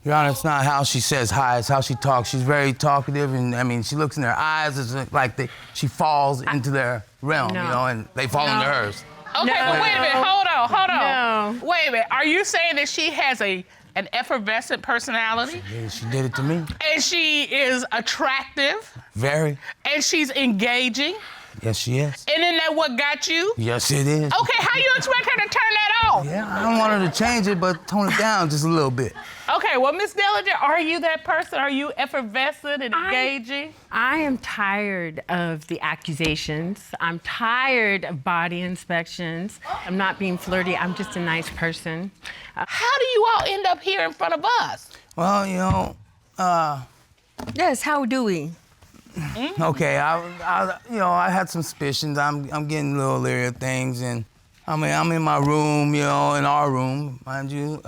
[SPEAKER 12] Your Honor, it's not how she says hi, it's how she talks. She's very talkative, and I mean, she looks in their eyes, it's like she falls into their realm,
[SPEAKER 13] No.
[SPEAKER 12] you know, and they fall into hers.
[SPEAKER 2] Okay,
[SPEAKER 13] No.
[SPEAKER 2] but wait a minute. Hold on.
[SPEAKER 13] No.
[SPEAKER 2] Wait a minute. Are you saying that she has an effervescent personality?
[SPEAKER 12] Yeah, she did it to me.
[SPEAKER 2] And she is attractive?
[SPEAKER 12] Very.
[SPEAKER 2] And she's engaging?
[SPEAKER 12] Yes, she is.
[SPEAKER 2] And isn't that what got you?
[SPEAKER 12] Yes, it is.
[SPEAKER 2] Okay, how you expect her to turn that off?
[SPEAKER 12] Yeah, I don't want her to change it, but tone it down just a little bit.
[SPEAKER 2] Okay, well, Miss Dellinger, are you that person? Are you effervescent and engaging?
[SPEAKER 13] I am tired of the accusations. I'm tired of body inspections. I'm not being flirty. I'm just a nice person.
[SPEAKER 2] How do you all end up here in front of us?
[SPEAKER 12] Well, you know,
[SPEAKER 13] Yes, how do we?
[SPEAKER 12] okay, I had some suspicions. I'm getting a little leery of things, and I mean, I'm in my room, you know, in our room, mind you.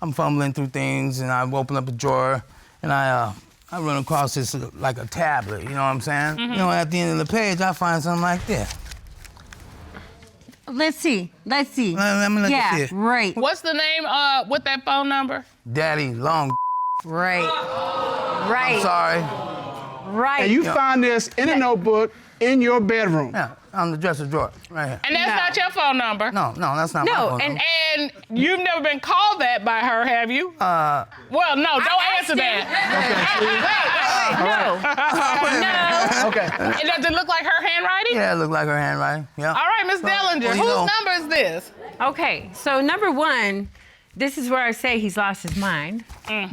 [SPEAKER 12] I'm fumbling through things, and I open up a drawer, and I run across this like a tablet. You know what I'm saying?
[SPEAKER 13] Mm-hmm.
[SPEAKER 12] You know, at the end of the page, I find something like this.
[SPEAKER 13] Let's see.
[SPEAKER 12] Let me look at this.
[SPEAKER 13] Right.
[SPEAKER 2] What's the name with that phone number?
[SPEAKER 12] Daddy, long.
[SPEAKER 13] Right. Right.
[SPEAKER 12] I'm sorry.
[SPEAKER 13] Right.
[SPEAKER 5] And you find this in a notebook in your bedroom.
[SPEAKER 12] Yeah, on the dresser drawer, right here.
[SPEAKER 2] And that's not your phone number?
[SPEAKER 12] No, that's not my phone number.
[SPEAKER 2] And you've never been called that by her, have you? Well, no, don't answer that.
[SPEAKER 13] No.
[SPEAKER 5] Okay.
[SPEAKER 2] And does it look like her handwriting?
[SPEAKER 12] Yeah, it looked like her handwriting, yeah.
[SPEAKER 2] All right, Miss Dellinger,
[SPEAKER 12] well, you
[SPEAKER 2] whose
[SPEAKER 12] know.
[SPEAKER 2] number is this?
[SPEAKER 13] Okay, so number one, this is where I say he's lost his mind.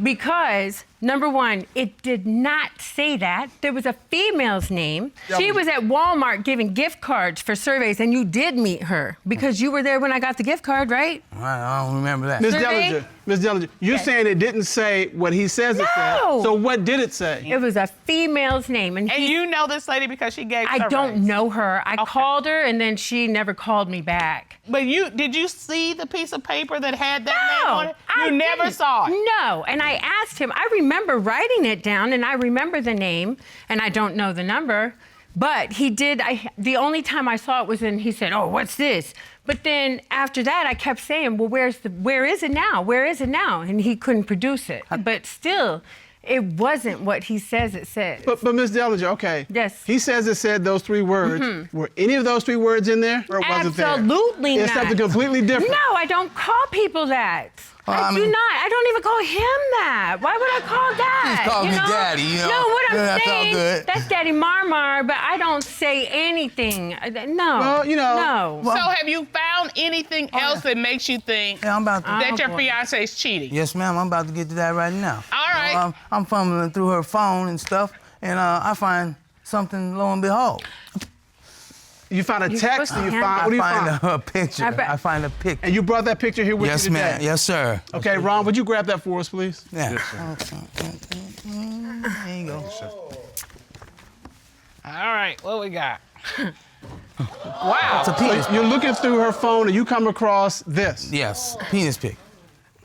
[SPEAKER 13] Because, number one, it did not say that. There was a female's name. She was at Walmart giving gift cards for surveys, and you did meet her because you were there when I got the gift card, right?
[SPEAKER 12] I don't remember that.
[SPEAKER 5] Miss
[SPEAKER 13] Survey?
[SPEAKER 5] Dellinger, you're saying it didn't say what he says it said.
[SPEAKER 13] No.
[SPEAKER 5] So what did it say?
[SPEAKER 13] It was a female's name. And
[SPEAKER 2] you know this lady because she gave
[SPEAKER 13] I
[SPEAKER 2] surveys.
[SPEAKER 13] don't know her. I called her, and then she never called me back.
[SPEAKER 2] But did you see the piece of paper that had that name on it?
[SPEAKER 13] I
[SPEAKER 2] You never
[SPEAKER 13] didn't.
[SPEAKER 2] saw it?
[SPEAKER 13] No, and I asked him. I remember writing it down, and I remember the name, and I don't know the number. But he did, the only time I saw it was when he said, oh, what's this? But then after that, I kept saying, well, where is it now? Where is it now? And he couldn't produce it. But still, it wasn't what he says it says.
[SPEAKER 5] But Ms. Dellinger, okay.
[SPEAKER 13] Yes.
[SPEAKER 5] He says it said those 3 words. Were any of those 3 words in there, or wasn't there?
[SPEAKER 13] Absolutely not.
[SPEAKER 5] It's something completely different.
[SPEAKER 13] No, I don't call people that. I do not. I don't even call him that. Why would I call that?
[SPEAKER 12] He's called me daddy, you know.
[SPEAKER 13] No, what I'm
[SPEAKER 12] that's all
[SPEAKER 13] saying,
[SPEAKER 12] good.
[SPEAKER 13] that's Daddy Marmar, but I don't say anything. No.
[SPEAKER 5] Well, you know.
[SPEAKER 13] No.
[SPEAKER 2] So have you found anything else that makes you think
[SPEAKER 12] Yeah, I'm about to.
[SPEAKER 2] that your fiancé is cheating?
[SPEAKER 12] Yes, ma'am. I'm about to get to that right now.
[SPEAKER 2] All right.
[SPEAKER 12] I'm fumbling through her phone and stuff, and I find something. Lo and behold,
[SPEAKER 5] You found a
[SPEAKER 13] You're
[SPEAKER 5] text,
[SPEAKER 13] supposed
[SPEAKER 5] and
[SPEAKER 13] to
[SPEAKER 5] you find, what do you
[SPEAKER 12] I
[SPEAKER 5] find?
[SPEAKER 12] find a picture. I find a picture.
[SPEAKER 5] And you brought that picture here with
[SPEAKER 12] Yes,
[SPEAKER 5] you today?
[SPEAKER 12] ma'am. Yes, sir.
[SPEAKER 5] Okay, Ron, would you grab that for us, please?
[SPEAKER 12] Yeah.
[SPEAKER 5] There you go.
[SPEAKER 2] All right, what we got? Wow.
[SPEAKER 12] It's a penis.
[SPEAKER 5] So you're looking through her phone, and you come across this.
[SPEAKER 12] Yes, penis pic.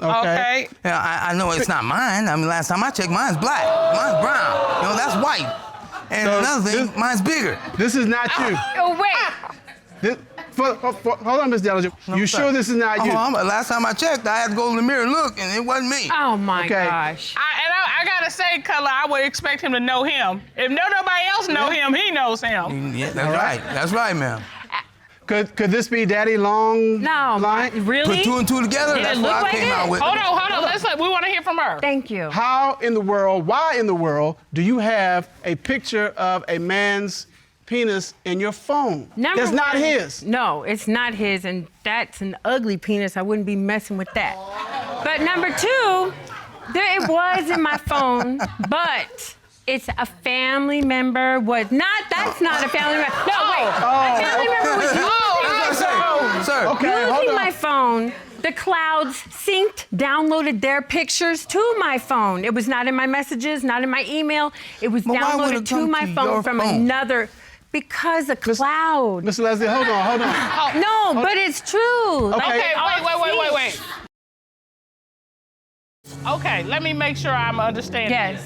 [SPEAKER 2] Okay.
[SPEAKER 12] Yeah, I know it's not mine. I mean, last time I checked, mine's black. Mine's brown. You know, that's white. And
[SPEAKER 5] So
[SPEAKER 12] another thing, mine's bigger.
[SPEAKER 5] This is not you.
[SPEAKER 13] Oh, wait.
[SPEAKER 5] Hold on, Ms. Dellinger. You sure this is not you?
[SPEAKER 12] Last time I checked, I had to go in the mirror and look, and it wasn't me.
[SPEAKER 13] Oh, my
[SPEAKER 5] Okay.
[SPEAKER 13] gosh.
[SPEAKER 2] I gotta say, Color, I would expect him to know him. If nobody else know him, he knows him.
[SPEAKER 12] Yeah, that's right. That's right, ma'am.
[SPEAKER 5] Could this be Daddy Long?
[SPEAKER 13] No,
[SPEAKER 5] Line?
[SPEAKER 13] really?
[SPEAKER 12] Put 2 and 2 together.
[SPEAKER 13] Did it
[SPEAKER 12] That's
[SPEAKER 13] look
[SPEAKER 12] what I
[SPEAKER 13] like
[SPEAKER 12] came
[SPEAKER 13] it?
[SPEAKER 12] out with.
[SPEAKER 2] Hold on. We want to hear from her.
[SPEAKER 13] Thank you.
[SPEAKER 5] How in the world, why in the world do you have a picture of a man's penis in your phone? That's not his.
[SPEAKER 13] No, it's not his, and that's an ugly penis. I wouldn't be messing with that. But number 2, it was in my phone, but it's a family member. That's not a family member. No, wait. A family member was using my phone.
[SPEAKER 12] Sir.
[SPEAKER 5] Okay, hold
[SPEAKER 13] Using
[SPEAKER 5] on.
[SPEAKER 13] my phone. The clouds synced, downloaded their pictures to my phone. It was not in my messages, not in my email. It was
[SPEAKER 12] But why would
[SPEAKER 13] downloaded
[SPEAKER 12] it
[SPEAKER 13] to
[SPEAKER 12] come
[SPEAKER 13] my
[SPEAKER 12] to
[SPEAKER 13] phone
[SPEAKER 12] your
[SPEAKER 13] from
[SPEAKER 12] phone?
[SPEAKER 13] another. Because a cloud.
[SPEAKER 5] Miss Lesley, hold on.
[SPEAKER 13] No, but it's true.
[SPEAKER 2] Okay, wait. Okay, let me make sure I'm understanding
[SPEAKER 13] Yes.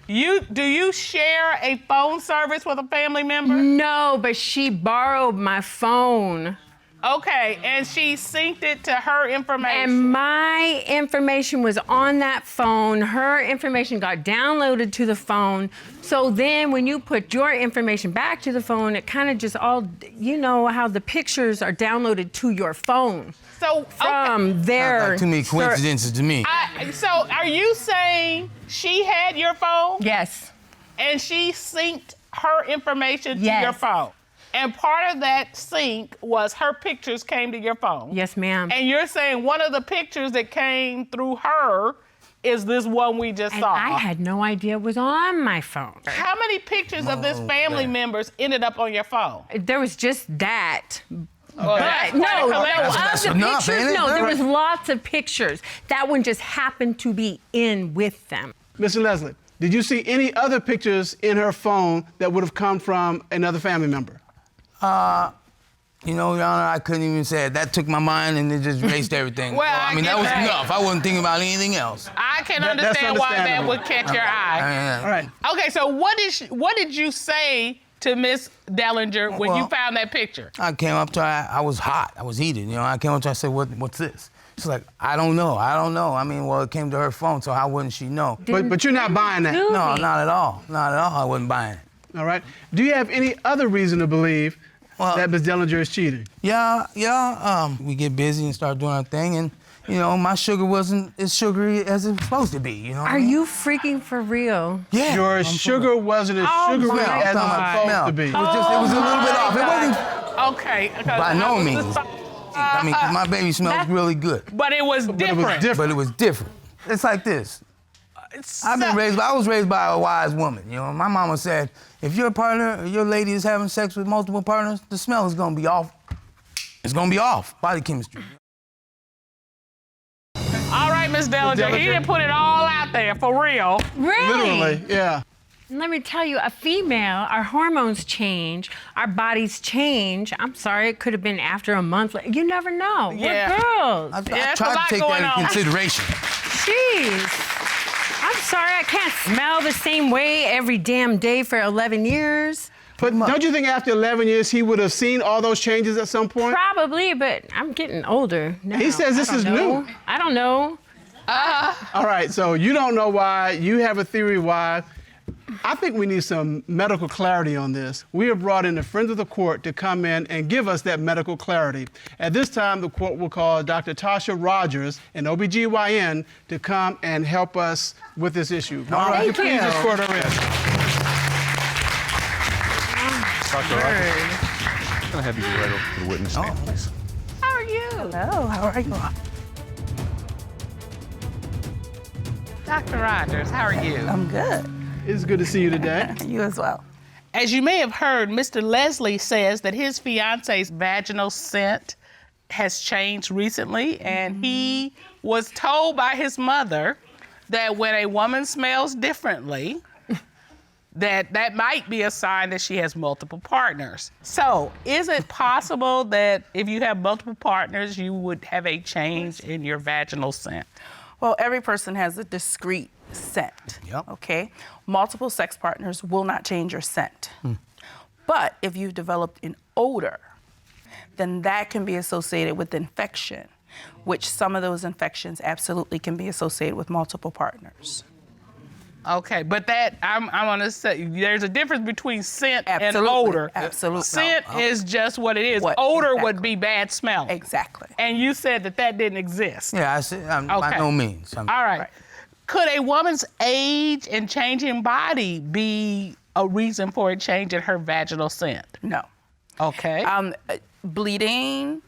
[SPEAKER 2] this. Do you share a phone service with a family member?
[SPEAKER 13] No, but she borrowed my phone.
[SPEAKER 2] Okay, and she synced it to her information.
[SPEAKER 13] And my information was on that phone. Her information got downloaded to the phone. So then when you put your information back to the phone, it kind of just all, you know how the pictures are downloaded to your phone.
[SPEAKER 2] So
[SPEAKER 13] From their...
[SPEAKER 12] Too many coincidences to me.
[SPEAKER 2] So are you saying she had your phone?
[SPEAKER 13] Yes.
[SPEAKER 2] And she synced her information to
[SPEAKER 13] Yes.
[SPEAKER 2] your phone? And part of that sync was her pictures came to your phone.
[SPEAKER 13] Yes, ma'am.
[SPEAKER 2] And you're saying one of the pictures that came through her is this one we just
[SPEAKER 13] And
[SPEAKER 2] saw.
[SPEAKER 13] I had no idea it was on my phone.
[SPEAKER 2] How many pictures of this family members ended up on your phone?
[SPEAKER 13] There was just that.
[SPEAKER 2] Well, that's
[SPEAKER 13] But
[SPEAKER 2] quite a
[SPEAKER 13] no,
[SPEAKER 2] collection.
[SPEAKER 12] That's
[SPEAKER 13] of the
[SPEAKER 12] enough,
[SPEAKER 13] pictures,
[SPEAKER 12] ain't it?
[SPEAKER 13] no, there was lots of pictures. That one just happened to be in with them.
[SPEAKER 5] Mr. Lesley, did you see any other pictures in her phone that would have come from another family member?
[SPEAKER 12] You know, Your Honor, I couldn't even say it. That took my mind and it just erased everything.
[SPEAKER 2] Well,
[SPEAKER 12] So, I mean,
[SPEAKER 2] I
[SPEAKER 12] that
[SPEAKER 2] get
[SPEAKER 12] was
[SPEAKER 2] that.
[SPEAKER 12] enough. I wasn't thinking about anything else.
[SPEAKER 2] I can
[SPEAKER 5] That's
[SPEAKER 2] understand why that
[SPEAKER 5] understandable.
[SPEAKER 2] would catch your eye.
[SPEAKER 5] All right.
[SPEAKER 2] Okay, so what did you say to Miss Dellinger when you
[SPEAKER 12] Well,
[SPEAKER 2] found that picture?
[SPEAKER 12] I came up to her. I was hot. I was heated. You know, I came up to her. I said, "What's this?" She's like, I don't know. I mean, well, it came to her phone, so how wouldn't she know?
[SPEAKER 5] But you're not buying that.
[SPEAKER 13] do
[SPEAKER 12] No,
[SPEAKER 13] me.
[SPEAKER 12] not at all. Not at all. I wasn't buying it.
[SPEAKER 5] All right. Do you have any other reason to believe that Ms. Dellinger is cheating?
[SPEAKER 12] Yeah. We get busy and start doing our thing, and you know, my sugar wasn't as sugary as it's supposed to be. You know?
[SPEAKER 13] Are you freaking for real?
[SPEAKER 12] Yeah.
[SPEAKER 5] Your sugar wasn't as sugary
[SPEAKER 13] my
[SPEAKER 5] as it's
[SPEAKER 13] God.
[SPEAKER 5] supposed to be.
[SPEAKER 12] It was a little bit off. It wasn't
[SPEAKER 2] Okay.
[SPEAKER 12] by no means. I mean, 'cause my baby smells really good.
[SPEAKER 2] But it was different.
[SPEAKER 12] But it was different. It's like this. I was raised by a wise woman. You know, my mama said, if your partner or your lady is having sex with multiple partners, the smell is gonna be off. It's gonna be off. Body chemistry.
[SPEAKER 2] All right, Miss Dellinger, he didn't put it all out there for real.
[SPEAKER 13] Really?
[SPEAKER 5] Literally, yeah.
[SPEAKER 13] Let me tell you, a female, our hormones change, our bodies change. I'm sorry, it could have been after a month. You never know.
[SPEAKER 2] Yeah.
[SPEAKER 13] We're girls.
[SPEAKER 12] I
[SPEAKER 2] Yeah,
[SPEAKER 12] tried to take that into consideration.
[SPEAKER 13] Jeez. I'm sorry, I can't smell the same way every damn day for 11 years.
[SPEAKER 5] But don't you think after 11 years he would have seen all those changes at some point?
[SPEAKER 13] Probably, but I'm getting older now.
[SPEAKER 5] He says this is new.
[SPEAKER 13] I don't know.
[SPEAKER 5] All right, so you don't know why. You have a theory why. I think we need some medical clarity on this. We have brought in the friends of the court to come in and give us that medical clarity. At this time, the court will call Dr. Tasha Rogers, an OBGYN, to come and help us with this issue. Mom,
[SPEAKER 13] Thank
[SPEAKER 5] please
[SPEAKER 13] you.
[SPEAKER 5] escort her in.
[SPEAKER 1] Dr. Rogers, I'm gonna have you go right over to the witness stand, please.
[SPEAKER 13] How are you?
[SPEAKER 6] Hello, how are you?
[SPEAKER 2] Dr. Rogers, how are you?
[SPEAKER 6] I'm good.
[SPEAKER 5] It's good to see you today.
[SPEAKER 6] You as well.
[SPEAKER 2] As you may have heard, Mr. Lesley says that his fiance's vaginal scent has changed recently, and he was told by his mother that when a woman smells differently, that might be a sign that she has multiple partners. So, is it possible that if you have multiple partners, you would have a change in your vaginal scent?
[SPEAKER 14] Well, every person has a discrete scent, okay? Multiple sex partners will not change your scent. But if you've developed an odor, then that can be associated with infection, which some of those infections absolutely can be associated with multiple partners.
[SPEAKER 2] Okay, but that, I'm gonna say, there's a difference between scent
[SPEAKER 14] Absolutely,
[SPEAKER 2] and odor.
[SPEAKER 14] absolutely.
[SPEAKER 2] Scent is just what it is.
[SPEAKER 14] What-
[SPEAKER 2] Odor
[SPEAKER 14] exactly.
[SPEAKER 2] would be bad smell.
[SPEAKER 14] Exactly.
[SPEAKER 2] And you said that didn't exist.
[SPEAKER 12] Yeah, I see. By no means.
[SPEAKER 2] All right. Could a woman's age and changing body be a reason for a change in her vaginal scent?
[SPEAKER 14] No.
[SPEAKER 2] Okay.
[SPEAKER 14] Bleeding,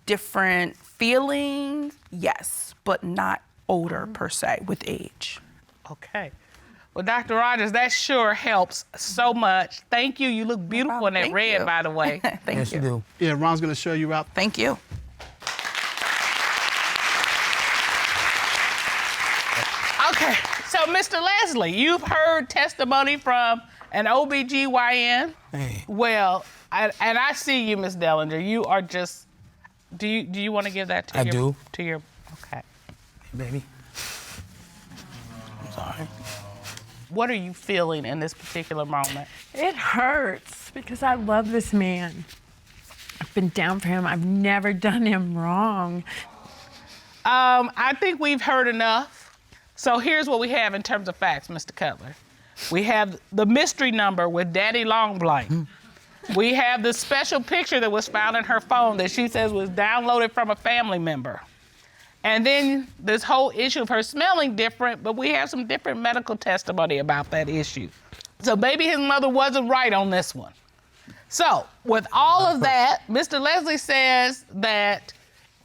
[SPEAKER 14] different feelings, yes, but not odor per se with age.
[SPEAKER 2] Okay. Well, Dr. Rogers, that sure helps so much. Thank you. You look beautiful in that
[SPEAKER 14] Thank
[SPEAKER 2] red,
[SPEAKER 14] you.
[SPEAKER 2] by the way.
[SPEAKER 14] Thank
[SPEAKER 12] Yes,
[SPEAKER 14] you.
[SPEAKER 12] you do.
[SPEAKER 5] Yeah, Ron's gonna show you out.
[SPEAKER 14] Thank you.
[SPEAKER 2] Okay, so Mr. Lesley, you've heard testimony from an OBGYN.
[SPEAKER 12] Hey.
[SPEAKER 2] Well, and I see you, Ms. Dellinger. You are just, do you want to give that to
[SPEAKER 12] I
[SPEAKER 2] your?
[SPEAKER 12] do.
[SPEAKER 2] To your, okay.
[SPEAKER 12] Hey, baby. I'm sorry.
[SPEAKER 2] What are you feeling in this particular moment?
[SPEAKER 13] It hurts because I love this man. I've been down for him. I've never done him wrong.
[SPEAKER 2] I think we've heard enough. So here's what we have in terms of facts, Mr. Cutler. We have the mystery number with Daddy Longblank. We have the special picture that was found in her phone that she says was downloaded from a family member. And then this whole issue of her smelling different, but we have some different medical testimony about that issue. So maybe his mother wasn't right on this one. So with all of that, Mr. Lesley says that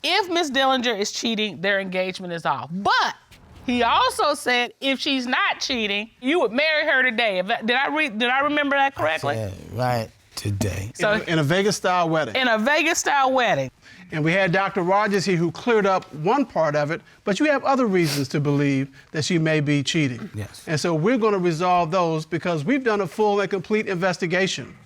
[SPEAKER 2] if Ms. Dellinger is cheating, their engagement is off. But he also said if she's not cheating, you would marry her today. Did I remember that correctly?
[SPEAKER 12] Yeah, right today.
[SPEAKER 2] So
[SPEAKER 5] In a Vegas-style wedding.
[SPEAKER 2] in a Vegas-style wedding.
[SPEAKER 5] And we had Dr. Rogers here who cleared up one part of it, but you have other reasons to believe that she may be cheating.
[SPEAKER 12] Yes.
[SPEAKER 5] And so we're going to resolve those because we've done a full and complete investigation.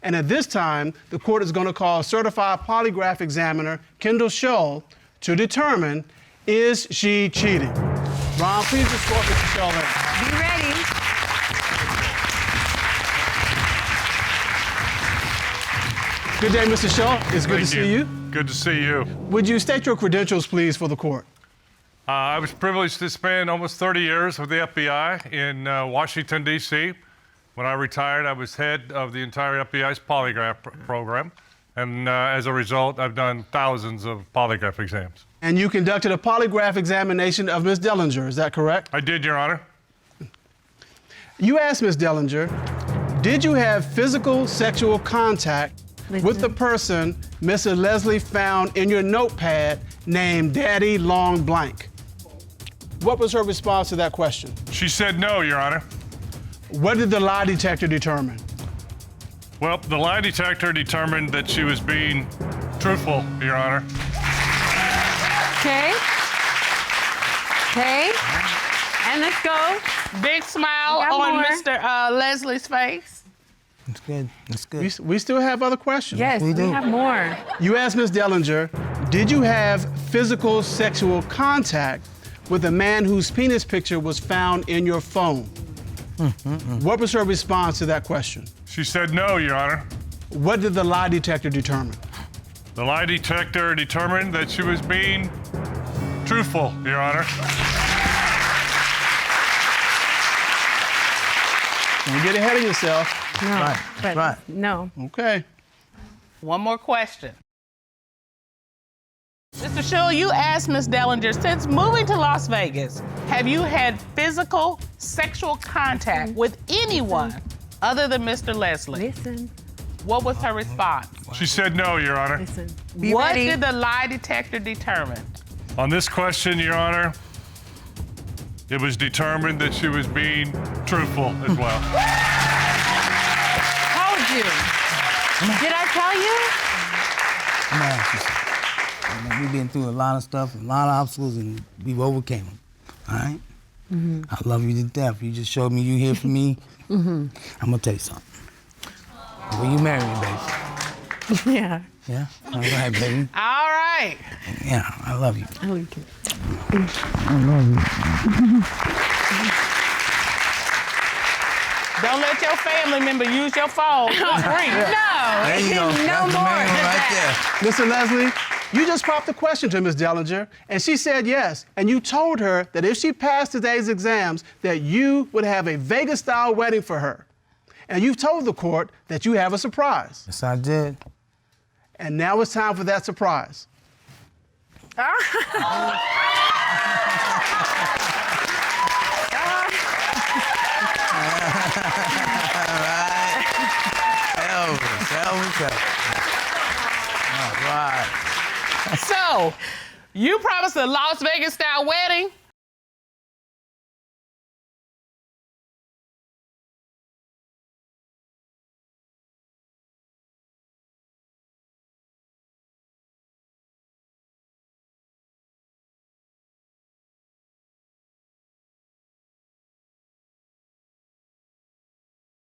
[SPEAKER 5] And at this time, the court is going to call certified polygraph examiner Kendall Shull to determine, is she cheating? Ron, please escort Mr. Shull in.
[SPEAKER 13] Be ready.
[SPEAKER 5] Good day, Mr. Shull. It's good to see you.
[SPEAKER 15] Good to see you.
[SPEAKER 5] Would you state your credentials, please, for the court?
[SPEAKER 15] I was privileged to spend almost 30 years with the FBI in Washington, D.C. When I retired, I was head of the entire FBI's polygraph program. And as a result, I've done thousands of polygraph exams.
[SPEAKER 5] And you conducted a polygraph examination of Ms. Dellinger, is that correct?
[SPEAKER 15] I did, Your Honor.
[SPEAKER 5] You asked Ms. Dellinger, did you have physical sexual contact with the person Mr. Lesley found in your notepad named Daddy Long Blank? What was her response to that question?
[SPEAKER 15] She said no, Your Honor.
[SPEAKER 5] What did the lie detector determine?
[SPEAKER 15] Well, the lie detector determined that she was being truthful, Your Honor.
[SPEAKER 13] Okay. Okay. And let's go.
[SPEAKER 2] Big smile
[SPEAKER 13] We got
[SPEAKER 2] on
[SPEAKER 13] more.
[SPEAKER 2] Mr. Lesley's face.
[SPEAKER 12] That's good. That's good.
[SPEAKER 5] We still have other questions.
[SPEAKER 13] Yes, we have more.
[SPEAKER 5] You asked Ms. Dellinger, did you have physical sexual contact with a man whose penis picture was found in your phone? What was her response to that question?
[SPEAKER 15] She said no, Your Honor.
[SPEAKER 5] What did the lie detector determine?
[SPEAKER 15] The lie detector determined that she was being truthful, Your Honor.
[SPEAKER 5] Don't get ahead of yourself.
[SPEAKER 13] No. Right. No.
[SPEAKER 5] Okay.
[SPEAKER 2] One more question. Mr. Schull, you asked Ms. Dellinger, since moving to Las Vegas, have you had physical, sexual contact with anyone other than Mr. Lesley?
[SPEAKER 13] Listen.
[SPEAKER 2] What was her response?
[SPEAKER 15] She said no, Your Honor.
[SPEAKER 13] Listen.
[SPEAKER 2] What did the lie detector determine?
[SPEAKER 15] On this question, Your Honor, it was determined that she was being truthful as well.
[SPEAKER 13] Told you. Did I tell you?
[SPEAKER 12] I'm gonna ask you something. We've been through a lot of stuff, a lot of obstacles, and we've overcame them. All right? I love you to death. You just showed me you here for me. I'm gonna tell you something. Will you marry me, baby?
[SPEAKER 13] Yeah.
[SPEAKER 12] Yeah? All right, baby.
[SPEAKER 2] All right.
[SPEAKER 12] Yeah, I love you.
[SPEAKER 13] I love you too.
[SPEAKER 12] I love you.
[SPEAKER 2] Don't let your family member use your phone for free.
[SPEAKER 13] No.
[SPEAKER 12] There you go.
[SPEAKER 13] No
[SPEAKER 12] That's the
[SPEAKER 13] more.
[SPEAKER 12] main one right there.
[SPEAKER 5] Mr. Lesley, you just popped a question to Ms. Dellinger, and she said yes. And you told her that if she passed today's exams, that you would have a Vegas-style wedding for her. And you've told the court that you have a surprise.
[SPEAKER 12] Yes, I did.
[SPEAKER 5] And now it's time for that surprise.
[SPEAKER 12] Elvis. All right.
[SPEAKER 2] So, you promised a Las Vegas-style wedding,